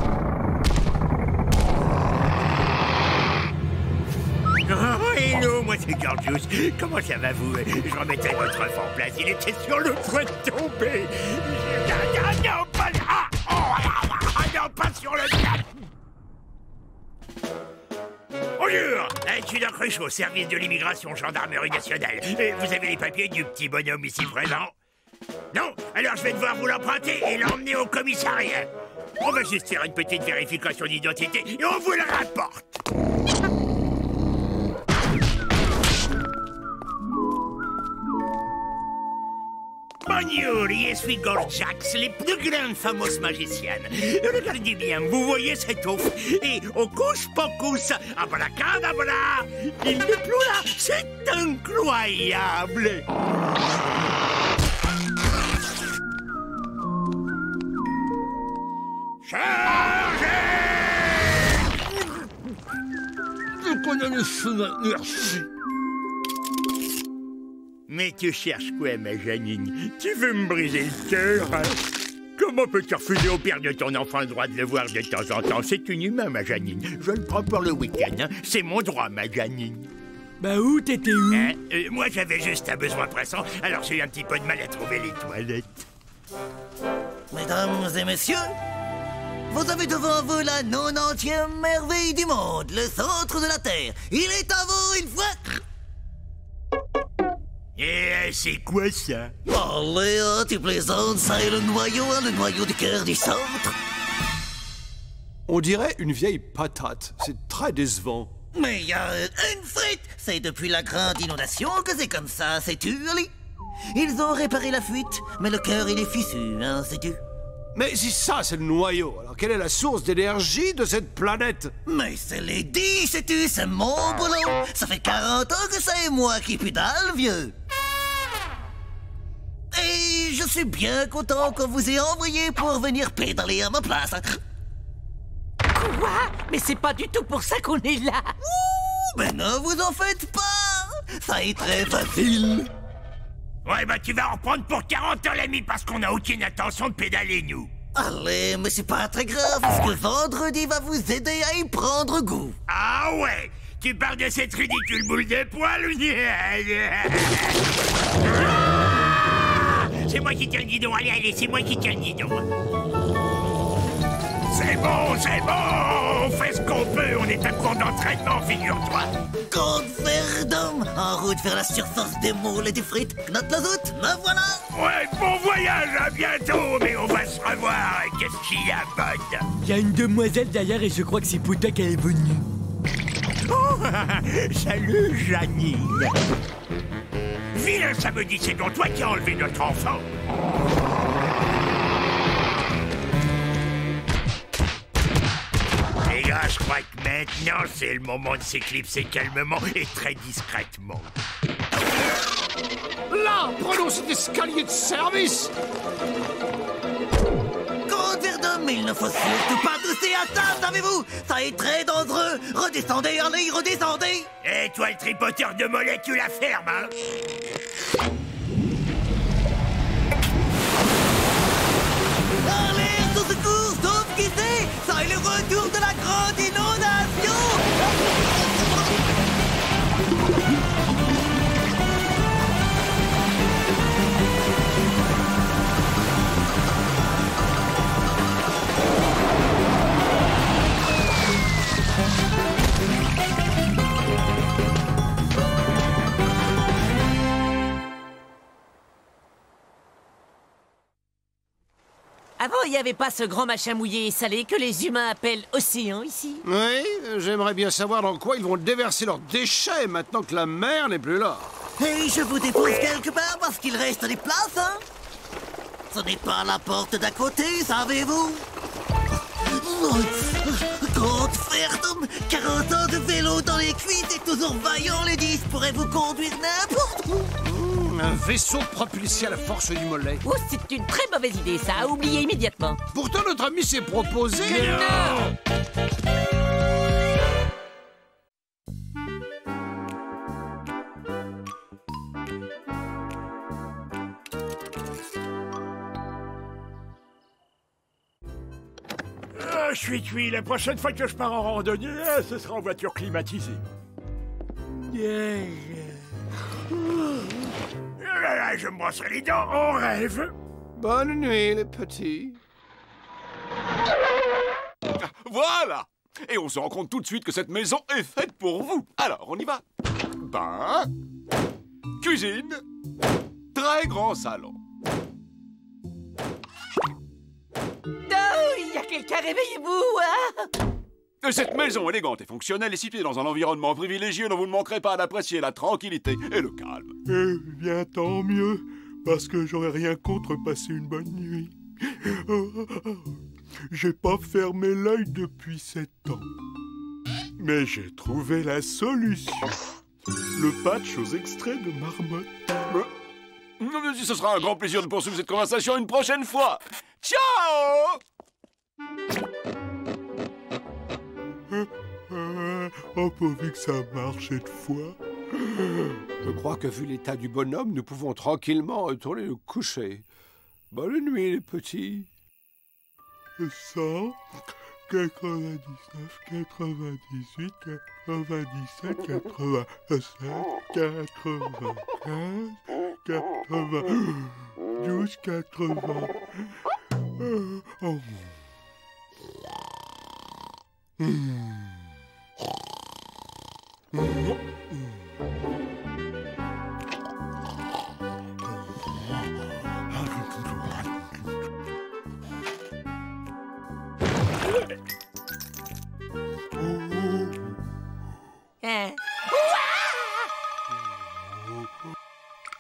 Oh, hello, moi c'est Gorgeous. Comment ça va, vous? Je remettais votre œuf en place. Il était sur le point de tomber. Ah, non, pas là! Ah, non, pas sur le cap! Bonjour! Je suis d'un Cruchot, service de l'immigration, gendarmerie nationale. Vous avez les papiers du petit bonhomme ici présent? Non? Alors je vais devoir vous l'emprunter et l'emmener au commissariat. On va juste faire une petite vérification d'identité et on vous le rapporte. Bonjour, je suis Gorjax, les plus grandes fameuses magiciennes. Regardez bien, vous voyez cette ouf? Et au couche pocus, abracadabra, il n'est plus là, c'est incroyable. Chargez! Je connais le chemin, merci. Mais tu cherches quoi, ma Janine? Tu veux me briser le cœur, hein? Comment peux-tu refuser au père de ton enfant le droit de le voir de temps en temps? C'est inhumain, ma Janine. Je le prends pour le week-end, hein? C'est mon droit, ma Janine. Bah où t'étais où? Moi, j'avais juste un besoin pressant, alors j'ai eu un petit peu de mal à trouver les toilettes. Mesdames et messieurs, vous avez devant vous la 90e merveille du monde, le centre de la Terre. Il est à vous une fois... Et c'est quoi ça? Allez, tu plaisantes, ça est le noyau du cœur du centre. On dirait une vieille patate. C'est très décevant. Mais il y a une frite. C'est depuis la grande inondation que c'est comme ça, sais-tu, Ali? Ils ont réparé la fuite, mais le cœur, il est fissu, hein, sais-tu? Mais si ça, c'est le noyau, alors quelle est la source d'énergie de cette planète? Mais c'est les 10, sais-tu, c'est mon boulot. Ça fait 40 ans que c'est moi qui pédale, vieux. Et je suis bien content qu'on vous ait envoyé pour venir pédaler à ma place. Quoi? Mais c'est pas du tout pour ça qu'on est là. Ouh, mais ne vous en faites pas. Ça est très facile. Ouais, bah tu vas en reprendre pour 40 ans, l'ami, parce qu'on n'a aucune intention de pédaler, nous. Allez, mais c'est pas très grave, parce que vendredi va vous aider à y prendre goût. Ah ouais? Tu parles de cette ridicule boule de poil? C'est moi qui tiens le guidon, allez, c'est moi qui tiens le guidon. C'est bon, on fait ce qu'on peut, on est à court d'entraînement, figure-toi. Code Verdun, en route vers la surface des moules et des frites. Knote la zoute, me voilà. Ouais, bon voyage, à bientôt, mais on va se revoir, qu'est-ce qu'il y a, bonne? Il y a une demoiselle derrière et je crois que c'est Pouta qui est venue. Oh, salut, Janine. Vilain samedi, c'est donc toi qui as enlevé notre enfant. Les gars, je crois que maintenant, c'est le moment de s'éclipser calmement et très discrètement. Là, prenons cet escalier de service. Code Verdun, Mais il ne faut surtout pas tousser à table, savez-vous? Ça est très dangereux. Redescendez, allez, redescendez. Et toi, le tripoteur de mollet, tu la fermes, hein? Allez, au secours, sauf qui sait. Ça est le retour de la grande inondation. Avant, il n'y avait pas ce grand machin mouillé et salé que les humains appellent océan ici. Oui, j'aimerais bien savoir dans quoi ils vont déverser leurs déchets maintenant que la mer n'est plus là. Et je vous dépose quelque part parce qu'il reste des places, hein? Ce n'est pas la porte d'à côté, savez-vous? Grande ferme, 40 ans de vélo dans les cuisses et toujours vaillant, les 10 pourraient vous conduire n'importe où. Un vaisseau propulsé à la force du mollet. Oh, c'est une très mauvaise idée, ça, à oublier immédiatement. Pourtant, notre ami s'est proposé... Je suis cuit. La prochaine fois que je pars en randonnée, ce sera en voiture climatisée. Je me brosserai les dents en rêve. Bonne nuit, les petits. Voilà! Et on se rend compte tout de suite que cette maison est faite pour vous. Alors, on y va. Bain, cuisine, très grand salon. Oh, il y a quelqu'un, réveillez-vous, hein? Cette maison élégante et fonctionnelle est située dans un environnement privilégié dont vous ne manquerez pas d'apprécier la tranquillité et le calme. Eh bien, tant mieux, parce que j'aurais rien contre passer une bonne nuit. J'ai pas fermé l'œil depuis 7 ans. Mais j'ai trouvé la solution. Le patch aux extraits de marmotte. Ce sera un grand plaisir de poursuivre cette conversation une prochaine fois. Ciao! Oh, pourvu que ça marche cette fois. Je crois que vu l'état du bonhomme, nous pouvons tranquillement retourner nous coucher. Bonne nuit, les petits. 100, 99, 98, 97, 87, 95, 92, 80. Oh.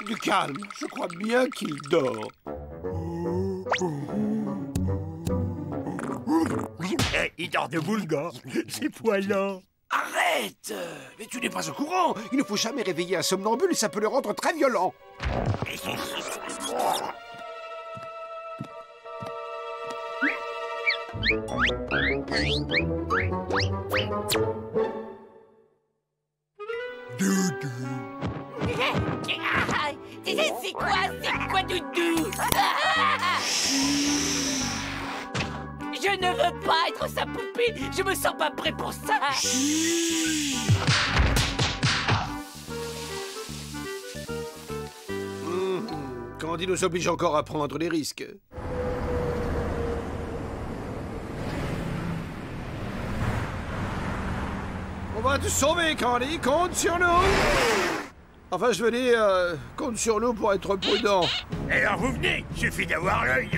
Du calme, je crois bien qu'il dort. Il dort debout, le gars. C'est poilant. Arrête! Mais tu n'es pas au courant. Il ne faut jamais réveiller un somnambule et ça peut le rendre très violent. C'est quoi, Doudou? Je ne veux pas être sa poupée. Je me sens pas prêt pour ça. Candy nous oblige encore à prendre des risques. On va te sauver, Candy. Compte sur nous. Enfin, je veux dire, compte sur nous pour être prudent. Et alors vous venez, suffit d'avoir l'œil.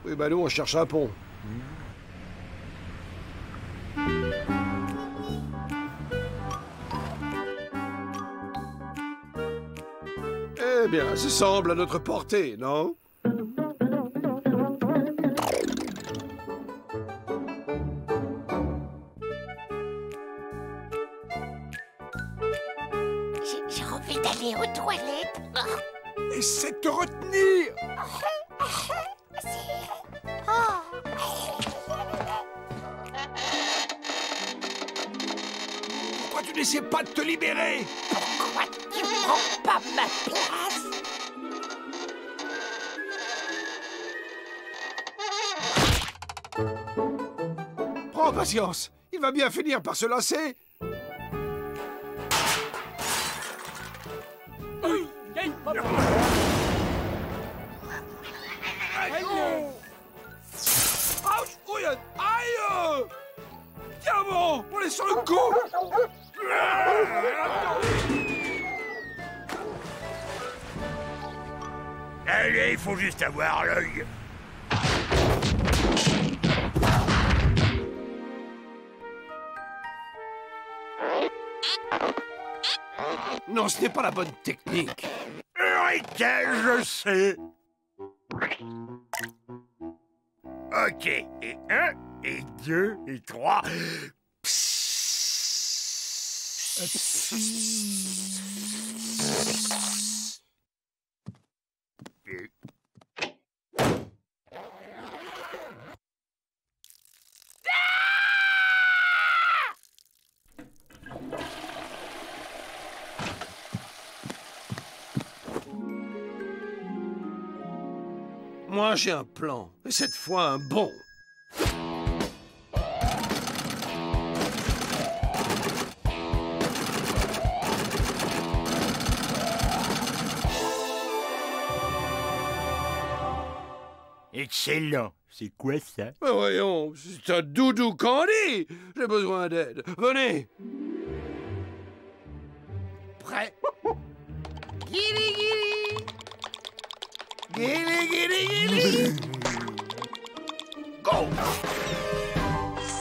Oui, bah nous, on cherche un pont. Eh bien, ça semble à notre portée, non? toilette. Essaie de te retenir. Pourquoi tu n'essaies pas de te libérer? Pourquoi tu prends pas ma place? Prends patience. Il va bien finir par se lasser. Aïe! Tiens bon, on est sur le coup. Allez, il faut juste avoir l'œil. Non, ce n'est pas la bonne technique. Eureka, je sais. Ok, et 1, et 2, et 3. Moi, j'ai un plan. Et cette fois, un bon. Excellent. C'est quoi ça? Mais voyons, c'est un doudou candy. J'ai besoin d'aide. Venez. Prêt. Guili, guili. Guili, guili, guili. Go.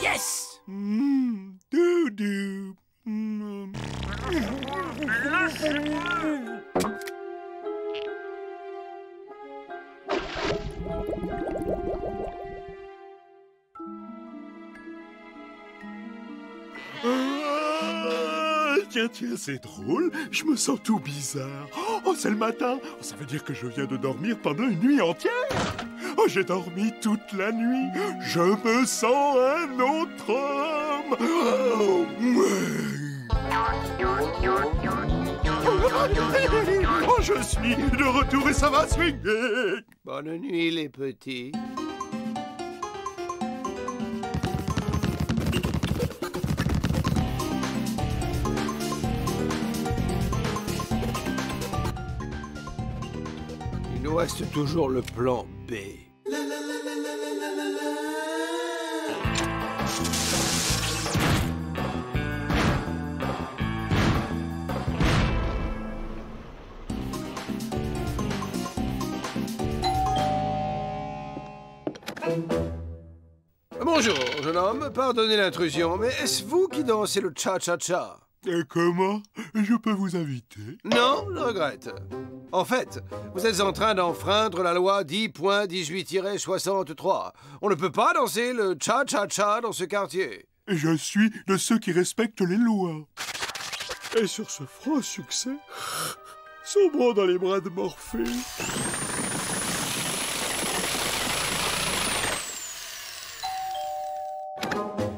Yes. Doudou. Tiens, c'est drôle. Je me sens tout bizarre. Oh, c'est le matin. Oh, ça veut dire que je viens de dormir pendant une nuit entière. Oh, j'ai dormi toute la nuit. Je me sens un autre homme. Oh, je suis de retour et ça va swinguer. Bonne nuit, les petits. Il nous reste toujours le plan B. Bonjour, jeune homme. Pardonnez l'intrusion, mais est-ce vous qui dansez le cha-cha-cha? Et comment je peux vous inviter? Non, je regrette. En fait, vous êtes en train d'enfreindre la loi 10.18-63. On ne peut pas danser le cha-cha-cha dans ce quartier. Je suis de ceux qui respectent les lois. Et sur ce franc succès, sombrons dans les bras de Morphée.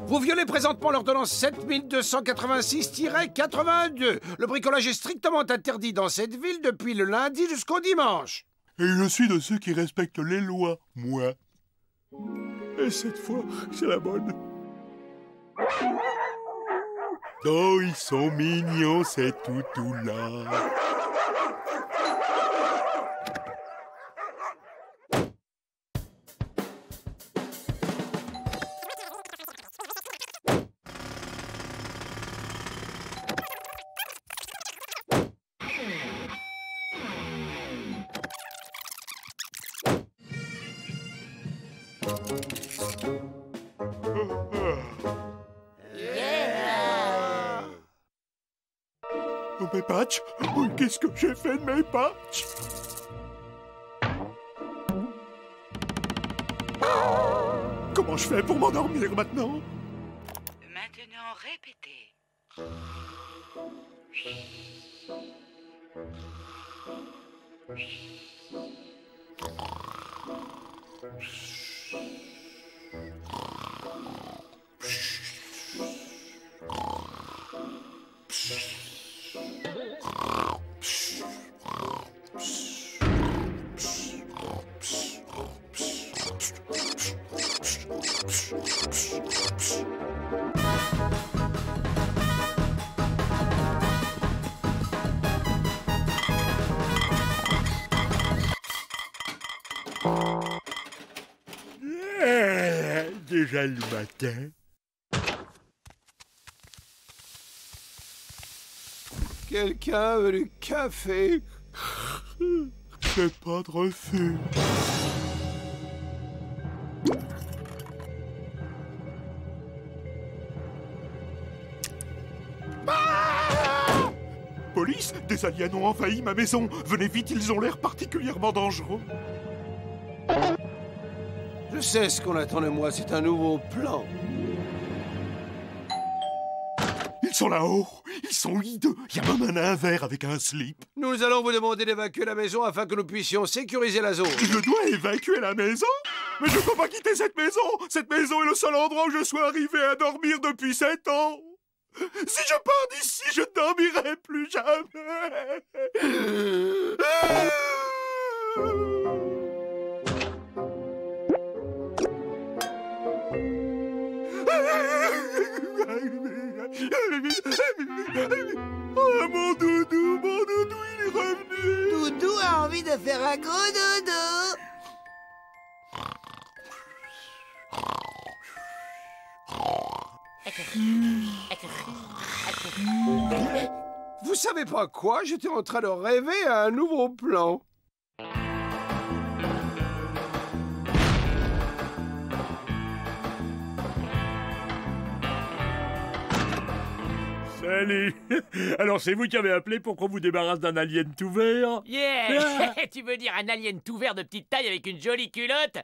Vous violez présentement l'ordonnance 7286-82. Le bricolage est strictement interdit dans cette ville depuis le lundi jusqu'au dimanche. Et je suis de ceux qui respectent les lois, moi. Et cette fois, c'est la bonne. Oh, ils sont mignons, ces toutous-là. Oh, mes patchs! Oh, qu'est-ce que j'ai fait de mes patchs? Comment je fais pour m'endormir maintenant? Maintenant, répétez. Déjà le matin. Quelqu'un veut du café? J'ai pas de refus. Police, des aliens ont envahi ma maison. Venez vite, ils ont l'air particulièrement dangereux. Je sais ce qu'on attend de moi, c'est un nouveau plan. Ils sont là-haut. Ils sont hideux. Il y a même un nain vert avec un slip. Nous allons vous demander d'évacuer la maison afin que nous puissions sécuriser la zone. Je dois évacuer la maison? Mais je peux pas quitter cette maison. Cette maison est le seul endroit où je suis arrivé à dormir depuis 7 ans. Si je pars d'ici, je ne dormirai plus jamais. Oh, mon doudou, il est revenu. Doudou a envie de faire un gros dodo. Vous savez pas quoi? J'étais en train de rêver à un nouveau plan. Salut. Alors c'est vous qui avez appelé pour qu'on vous débarrasse d'un alien tout vert? Yeah. Tu veux dire un alien tout vert de petite taille avec une jolie culotte?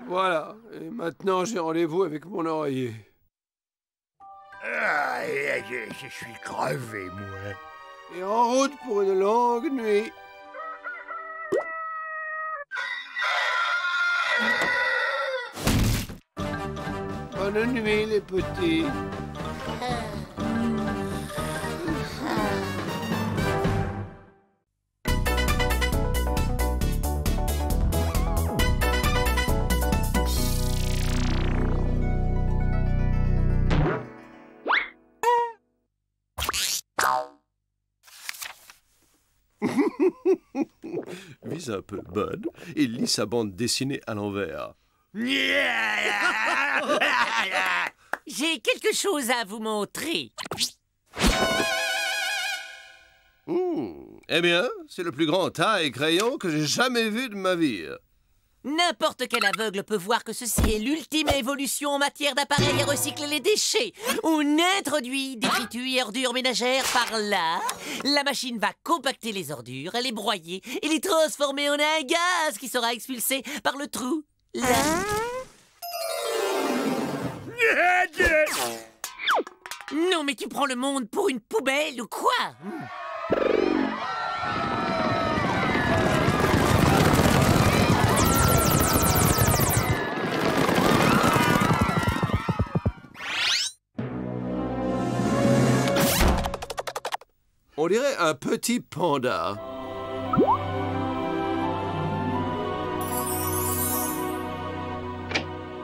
Voilà, et maintenant j'ai rendez-vous avec mon oreiller. Je suis crevé, moi. Et en route pour une longue nuit. Bonne nuit, les petits. Vise un peu Bud et lit sa bande dessinée à l'envers. J'ai quelque chose à vous montrer. Eh bien, c'est le plus grand tas et crayon que j'ai jamais vu de ma vie. N'importe quel aveugle peut voir que ceci est l'ultime évolution en matière d'appareils à recycler les déchets. On introduit des fritus et ordures ménagères par là. La machine va compacter les ordures, les broyer et les transformer en un gaz qui sera expulsé par le trou là. Non mais tu prends le monde pour une poubelle ou quoi? On dirait un petit panda.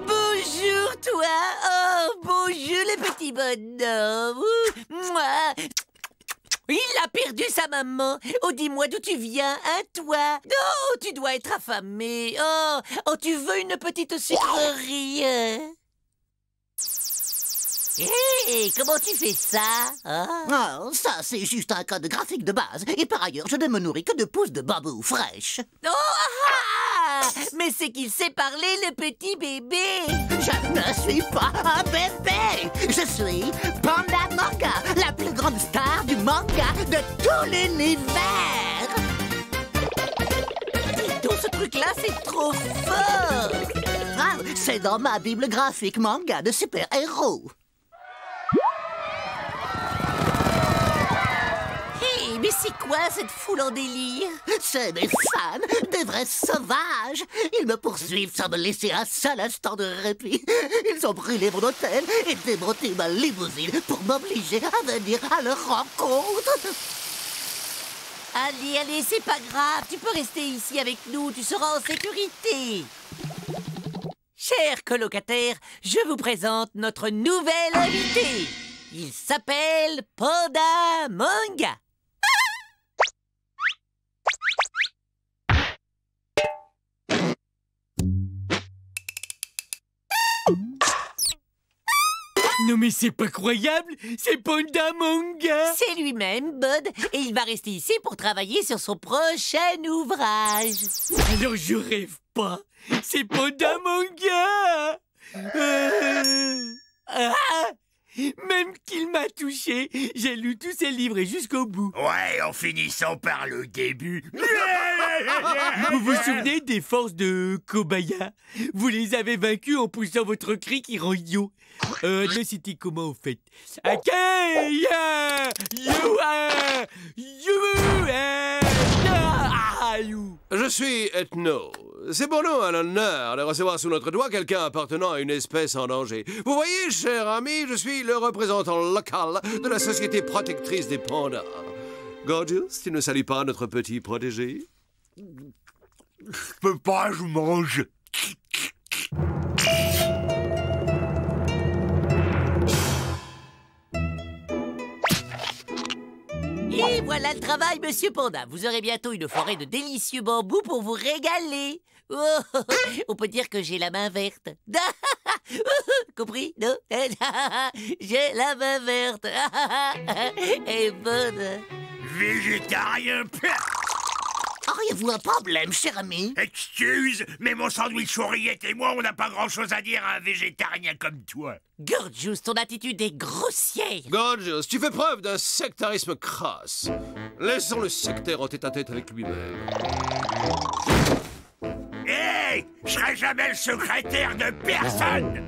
Bonjour toi. Oh, bonjour le petit bonhomme. Moi. Il a perdu sa maman. Oh, dis-moi d'où tu viens, hein, toi? Oh, tu dois être affamé. Oh, tu veux une petite sucrerie, hein? Hé, comment tu fais ça? Oh, ça, c'est juste un code graphique de base. Et par ailleurs, je ne me nourris que de pousses de bambou fraîches. Oh, ah! Mais c'est qu'il sait parler, le petit bébé. Je ne suis pas un bébé. Je suis Panda Manga, la plus grande star du manga de tout l'univers. Dis donc, ce truc-là, c'est trop fort. C'est dans ma bible graphique manga de super-héros. Hé, mais c'est quoi cette foule en délire? C'est des fans, des vrais sauvages. Ils me poursuivent sans me laisser un seul instant de répit. Ils ont brûlé mon hôtel et démonté ma limousine pour m'obliger à venir à leur rencontre. Allez, allez, c'est pas grave. Tu peux rester ici avec nous. Tu seras en sécurité. Chers colocataires, je vous présente notre nouvel invité. Il s'appelle Panda Manga. Non mais c'est pas croyable, c'est Panda Manga. C'est lui-même, Bud, et il va rester ici pour travailler sur son prochain ouvrage. Alors je rêve pas, c'est Panda Manga. Même qu'il m'a touché, j'ai lu tous ses livres et jusqu'au bout. Ouais, en finissant par le début. Vous vous souvenez des forces de Kobaya? Vous les avez vaincus en poussant votre cri qui rend idiot. C'était comment au fait? Je suis Ethno. C'est pour nous un honneur de recevoir sous notre doigt quelqu'un appartenant à une espèce en danger. Vous voyez, cher ami, je suis le représentant local de la Société protectrice des pandas. Gorgeous, tu ne salues pas notre petit protégé? Je peux pas, je mange. Et voilà le travail, monsieur Panda. Vous aurez bientôt une forêt de délicieux bambous pour vous régaler. Oh, on peut dire que j'ai la main verte. Compris, non? J'ai la main verte. Et bonne. Végétarien. Auriez-vous un problème, cher ami? Excuse, mais mon sandwich oreillette et moi, on n'a pas grand-chose à dire à un végétarien comme toi. Gorgeous, ton attitude est grossière. Gorgeous, tu fais preuve d'un sectarisme crasse. Laissons le sectaire en tête-à-tête avec lui-même. Hé, je serai jamais le secrétaire de personne.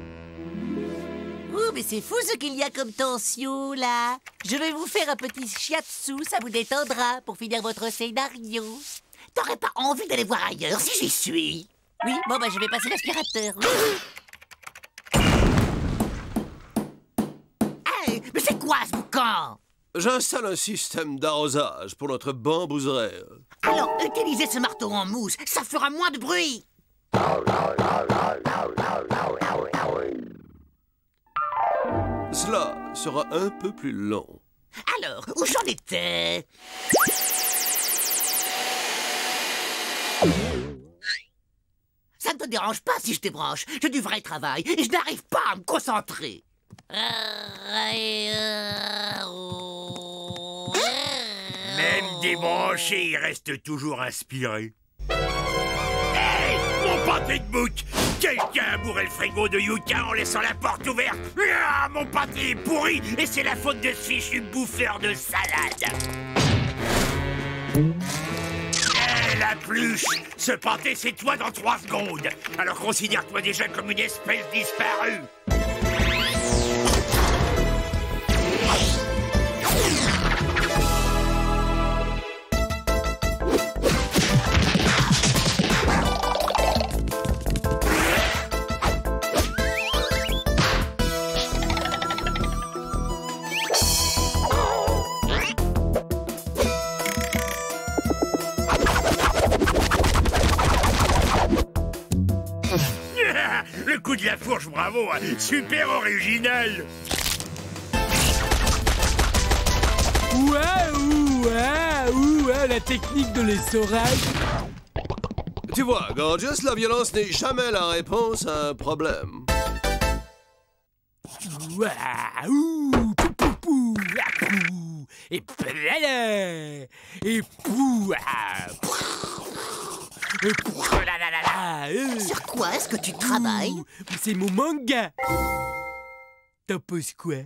Oh, mais c'est fou ce qu'il y a comme tension, là. Je vais vous faire un petit shiatsu, ça vous détendra pour finir votre scénario. T'aurais pas envie d'aller voir ailleurs si j'y suis? Oui, bon, bah je vais passer l'aspirateur. Hey, mais c'est quoi ce boucan? J'installe un système d'arrosage pour notre bambouserie. Alors, utilisez ce marteau en mousse, ça fera moins de bruit. Cela sera un peu plus long. Alors, où j'en étais? Ça ne te dérange pas si je débranche. J'ai du vrai travail et je n'arrive pas à me concentrer. Même débranché, il reste toujours inspiré. Hey, mon pâté de bouc! Quelqu'un a bourré le frigo de Yuka en laissant la porte ouverte. Ah, mon pâté est pourri et c'est la faute de ce fichu bouffeur de salade. Hé, la pluche! Ce pâté, c'est toi dans 3 secondes. Alors considère-toi déjà comme une espèce disparue. Le coup de la fourche, bravo, hein. Super original. Waouh, la technique de l'essorage. Tu vois, Gorgeous, la violence n'est jamais la réponse à un problème. Waouh, pou, pou, pou, pou, et plala, et pou, et pou, la, la, la, la, Sur quoi est-ce que tu travailles? C'est mon manga. T'en penses quoi?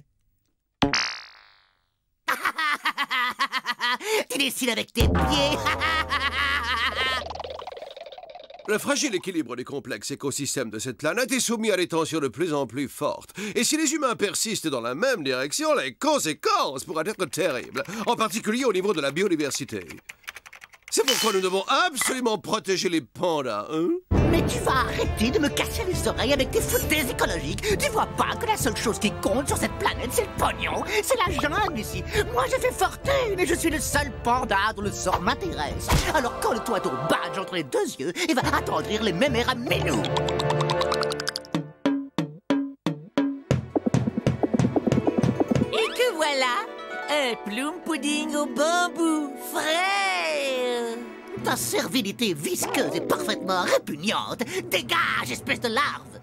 Tu dessines avec tes pieds. Le fragile équilibre des complexes écosystèmes de cette planète est soumis à des tensions de plus en plus fortes. Et si les humains persistent dans la même direction, les conséquences pourraient être terribles, en particulier au niveau de la biodiversité. C'est pourquoi nous devons absolument protéger les pandas, hein? Mais tu vas arrêter de me casser les oreilles avec tes foutaises écologiques. Tu vois pas que la seule chose qui compte sur cette planète, c'est le pognon. C'est la jungle ici. Moi, j'ai fait fortune et je suis le seul panda dont le sort m'intéresse. Alors colle-toi ton badge entre les deux yeux et va attendrir les mémères à Ménou. Et que voilà, un plum pudding au bambou, frais. Ta servilité visqueuse est parfaitement répugnante. Dégage, espèce de larve!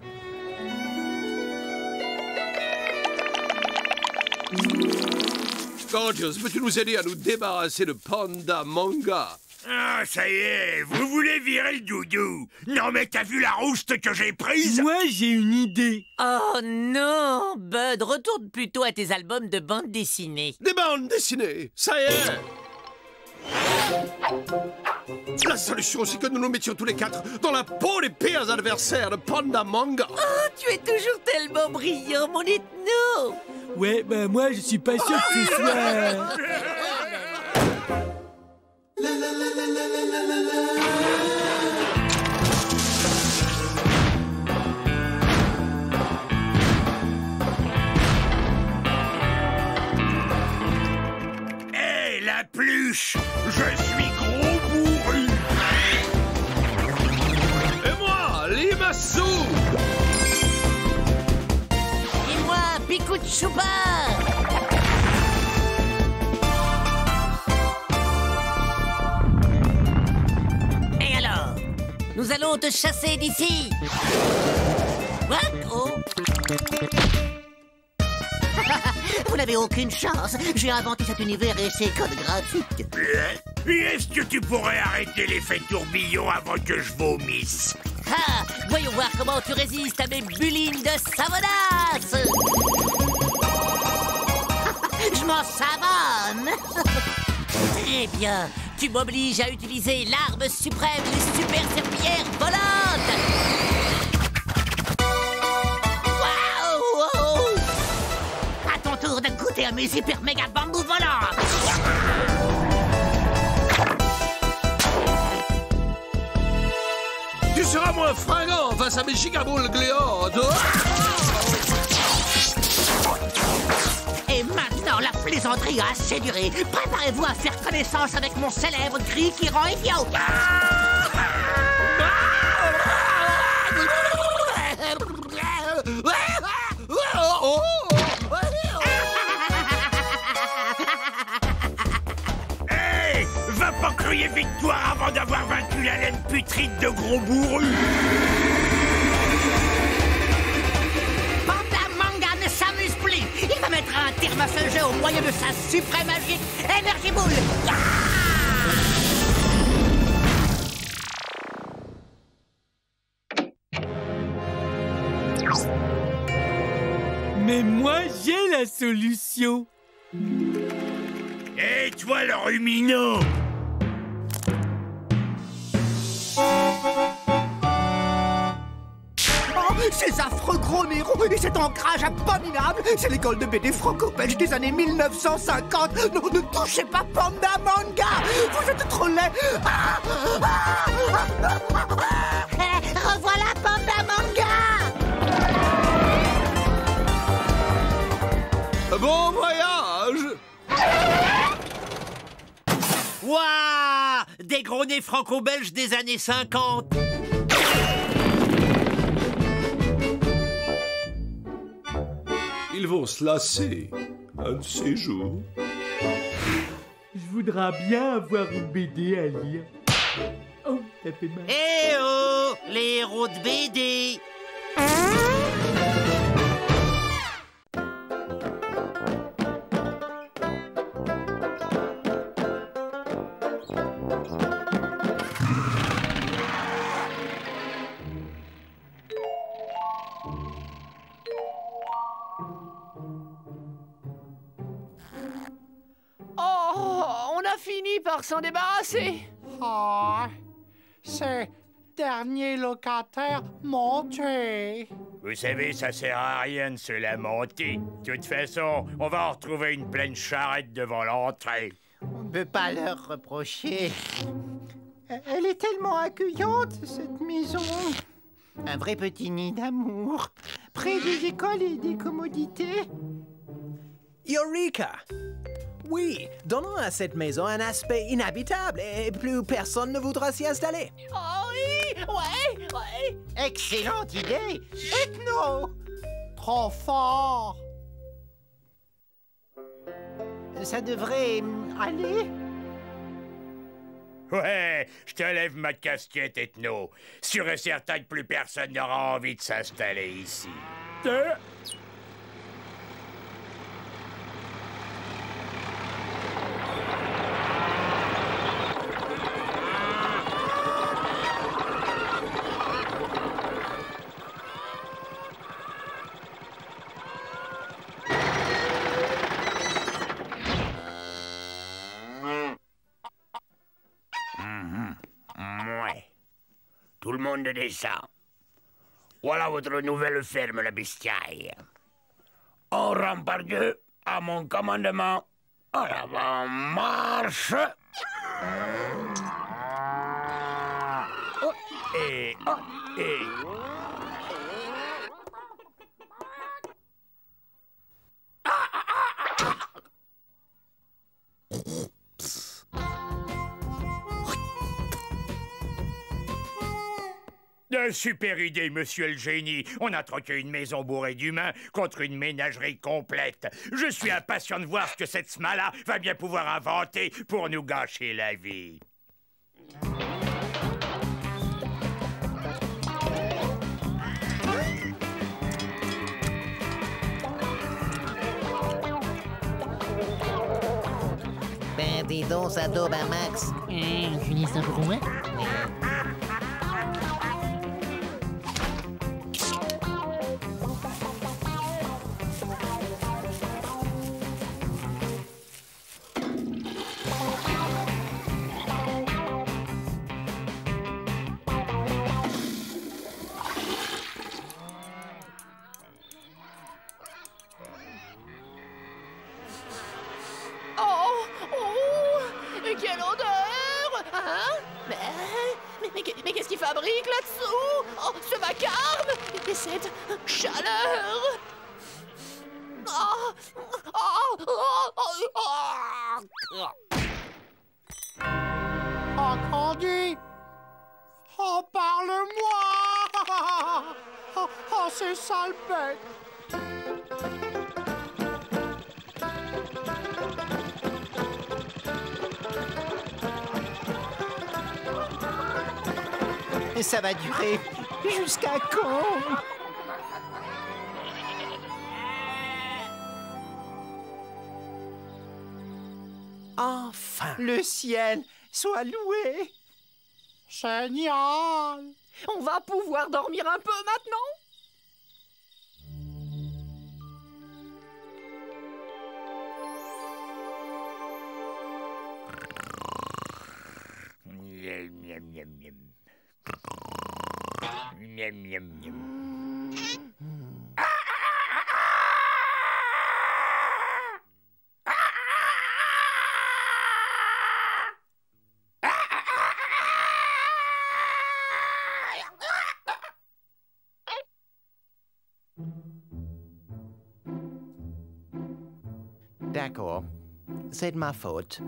Gorgeous, peux-tu nous aider à nous débarrasser de Panda Manga? Ah, ça y est, vous voulez virer le doudou? Non mais t'as vu la rouste que j'ai prise? Moi, j'ai une idée. Oh non, Bud, retourne plutôt à tes albums de bande dessinée. Des bandes dessinées, ça y est! La solution, c'est que nous nous mettions tous les quatre dans la peau des pires adversaires de Panda Manga. Oh, tu es toujours tellement brillant, mon ethno. Ouais, bah moi, je suis pas sûr que ce soit... Hé, la pluche! Je suis gros bourru! Et moi, Limassou! Et moi, Picou de Choupa! Et alors? Nous allons te chasser d'ici! What? Oh! Vous n'avez aucune chance. J'ai inventé cet univers et ses codes graphiques. Est-ce que tu pourrais arrêter l'effet tourbillon avant que je vomisse? Ah! Voyons voir comment tu résistes à mes bulines de savonnasse! Je m'en savonne! Très bien. Tu m'obliges à utiliser l'arme suprême, les super serpillères volantes! De goûter à mes hyper méga bambous volants. Tu seras moins fringant face à mes gigaboules gléantes. Et maintenant, la plaisanterie a assez duré. Préparez-vous à faire connaissance avec mon célèbre cri qui rend idiot. Va pas crier victoire avant d'avoir vaincu la laine putride de gros bourru! Panda Manga ne s'amuse plus. Il va mettre un terme à ce jeu au moyen de sa suprême magique Énergie Boule. Mais moi, j'ai la solution. Et toi, le ruminant! Ces affreux gros Néros et cet ancrage abominable, c'est l'école de BD franco-belge des années 1950. Non, ne touchez pas Panda Manga. Vous êtes trop laid. Revoilà Panda Manga. Bon voyage. Waouh! Des gros nez franco-belges des années 50. Ils vont se lasser un de ces jours. Je voudrais bien avoir une BD à lire. Oh, ça fait mal. Eh oh! Les héros de BD! Oh, on a fini par s'en débarrasser. Oh, c'est derniers locataires m'ont tué. Vous savez, ça sert à rien de se lamenter. De toute façon, on va en retrouver une pleine charrette devant l'entrée. On ne peut pas leur reprocher. Elle est tellement accueillante, cette maison. Un vrai petit nid d'amour, près des écoles et des commodités. Eureka! Oui, donnons à cette maison un aspect inhabitable et plus personne ne voudra s'y installer. Oh oui! Ouais! Excellente idée! Ethno! Trop fort! Ça devrait aller? Ouais, je te lève ma casquette, Ethno. Sûr et certain que plus personne n'aura envie de s'installer ici. Tout le monde descend. Voilà votre nouvelle ferme, la bestiaille. On rentre par deux, à mon commandement. En avant, marche. Et... Super idée, monsieur le génie. On a troqué une maison bourrée d'humains contre une ménagerie complète. Je suis impatient de voir ce que cette smala va bien pouvoir inventer pour nous gâcher la vie. Ben, dis donc, ça daube à max. Finis ça pour moi? Quelle odeur! Hein? Mais qu'est-ce qu'il fabrique là-dessous? Oh, ce vacarme! Et cette chaleur! Oh, Candy! Oh, parle-moi! Oh, c'est sale bête! Et ça va durer jusqu'à quand? Enfin! Le ciel soit loué! Génial! On va pouvoir dormir un peu maintenant? D'accord. C'est de ma faute.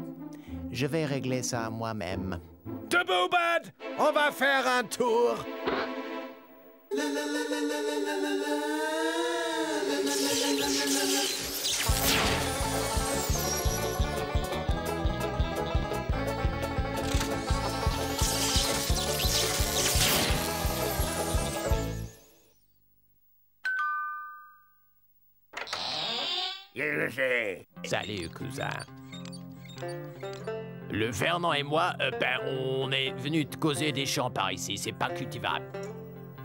Je vais régler ça moi-même. Debout, Bud! On va faire un tour! Salut, cousin. Le Fernand et moi, on est venus te causer des champs par ici. C'est pas cultivable.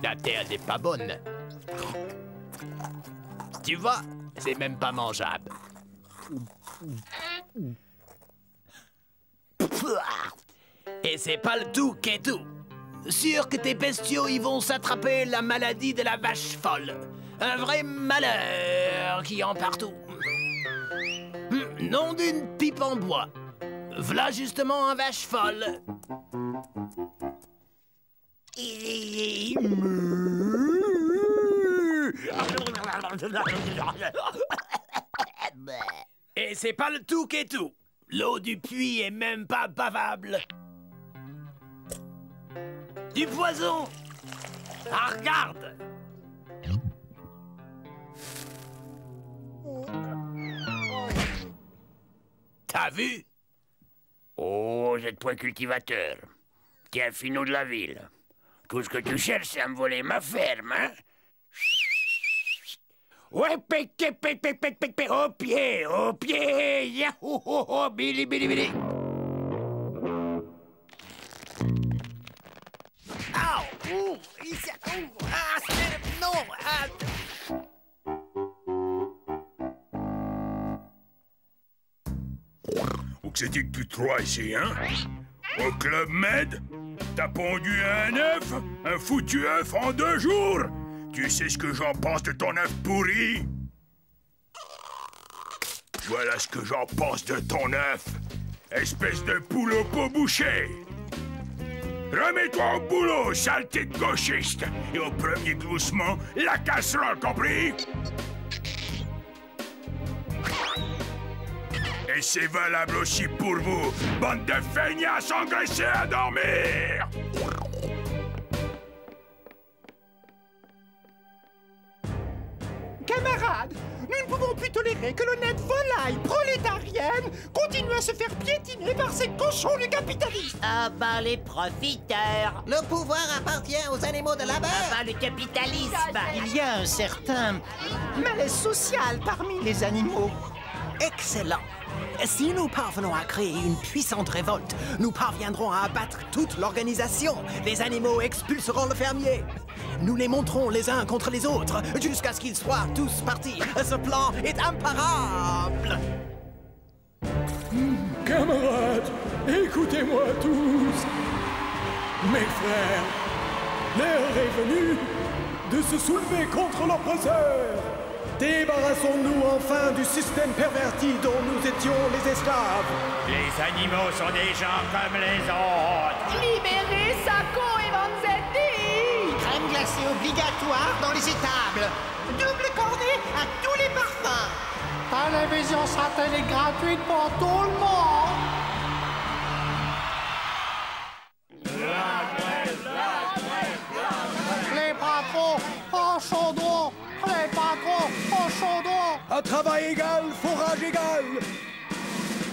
La terre n'est pas bonne. Tu vois, c'est même pas mangeable. Et c'est pas le tout qui est tout. Sûr que tes bestiaux y vont s'attraper la maladie de la vache folle. Un vrai malheur qui en partout. Nom d'une pipe en bois. V'là justement un vache folle. Et c'est pas le tout qui est tout. L'eau du puits est même pas bavable. Du poison. Ah, regarde. T'as vu? Oh, vous êtes point cultivateur. T'es un finot de la ville. Tout ce que tu cherches, c'est à me voler ma ferme, hein? Ouais, pété, pété, pété, pété, au pied, yahoo, oh, oh, bili, bili, bili. Ouh, ici, non, Où que c'était que tu te crois ici, hein? Au Club Med? T'as pondu un œuf? Un foutu œuf en 2 jours? Tu sais ce que j'en pense de ton œuf pourri? Voilà ce que j'en pense de ton œuf. Espèce de poule au pot bouché. Remets-toi au boulot, saleté de gauchiste. Et au premier gloussement, la casserole, compris? Et c'est valable aussi pour vous, bande de feignasses engraissés à dormir! Camarades, nous ne pouvons plus tolérer que l'honnête volaille prolétarienne continue à se faire piétiner par ces cochons du capitalisme. Ah bah les profiteurs. Le pouvoir appartient aux animaux de labeur. Ah bah le capitalisme. Il y a un certain malaise social parmi les animaux. Excellent. Si nous parvenons à créer une puissante révolte, nous parviendrons à abattre toute l'organisation. Les animaux expulseront le fermier. Nous les monterons les uns contre les autres jusqu'à ce qu'ils soient tous partis. Ce plan est imparable. Camarades, écoutez-moi tous. Mes frères, l'heure est venue de se soulever contre l'oppresseur. Débarrassons-nous enfin du système perverti dont nous étions les esclaves. Les animaux sont des gens comme les autres. Libérez Sacco et Vanzetti! Crème glacée obligatoire dans les étables. Double cornet à tous les parfums. Télévision satellite gratuite pour tout le monde. Les patrons en chaudron. Les patrons au chaudron. À travail égal, fourrage égal.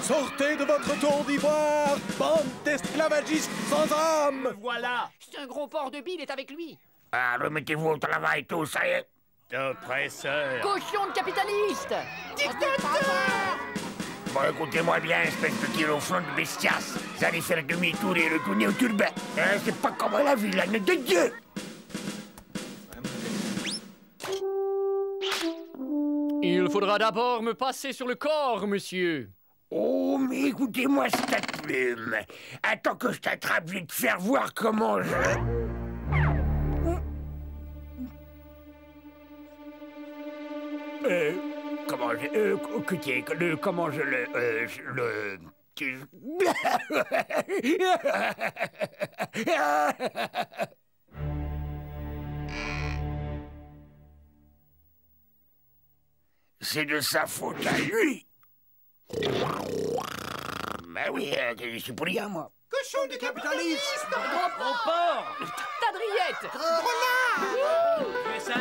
Sortez de votre tour d'ivoire, bande d'esclavagistes sans âme. Voilà. C'est un gros porc de bile est avec lui. Ah, remettez-vous au travail, tous, ça y est. Oppresseur. Cochon de capitaliste. Dictateur. Bon, écoutez-moi bien, espèce de tir au front de bestias. Vous allez faire demi-tour et retourner au turban. Hein, c'est pas comme la vilaine de Dieu. Il faudra d'abord me passer sur le corps, monsieur. Oh, mais écoutez-moi cette plume. Attends que je t'attrape, je vais te faire voir comment je... Comment je... comment je le... C'est de sa faute à lui. Ben oui, je suis pour rien, moi. Cochon du capitalisme. Gros porc. Tadriette. Renard. Fais ça,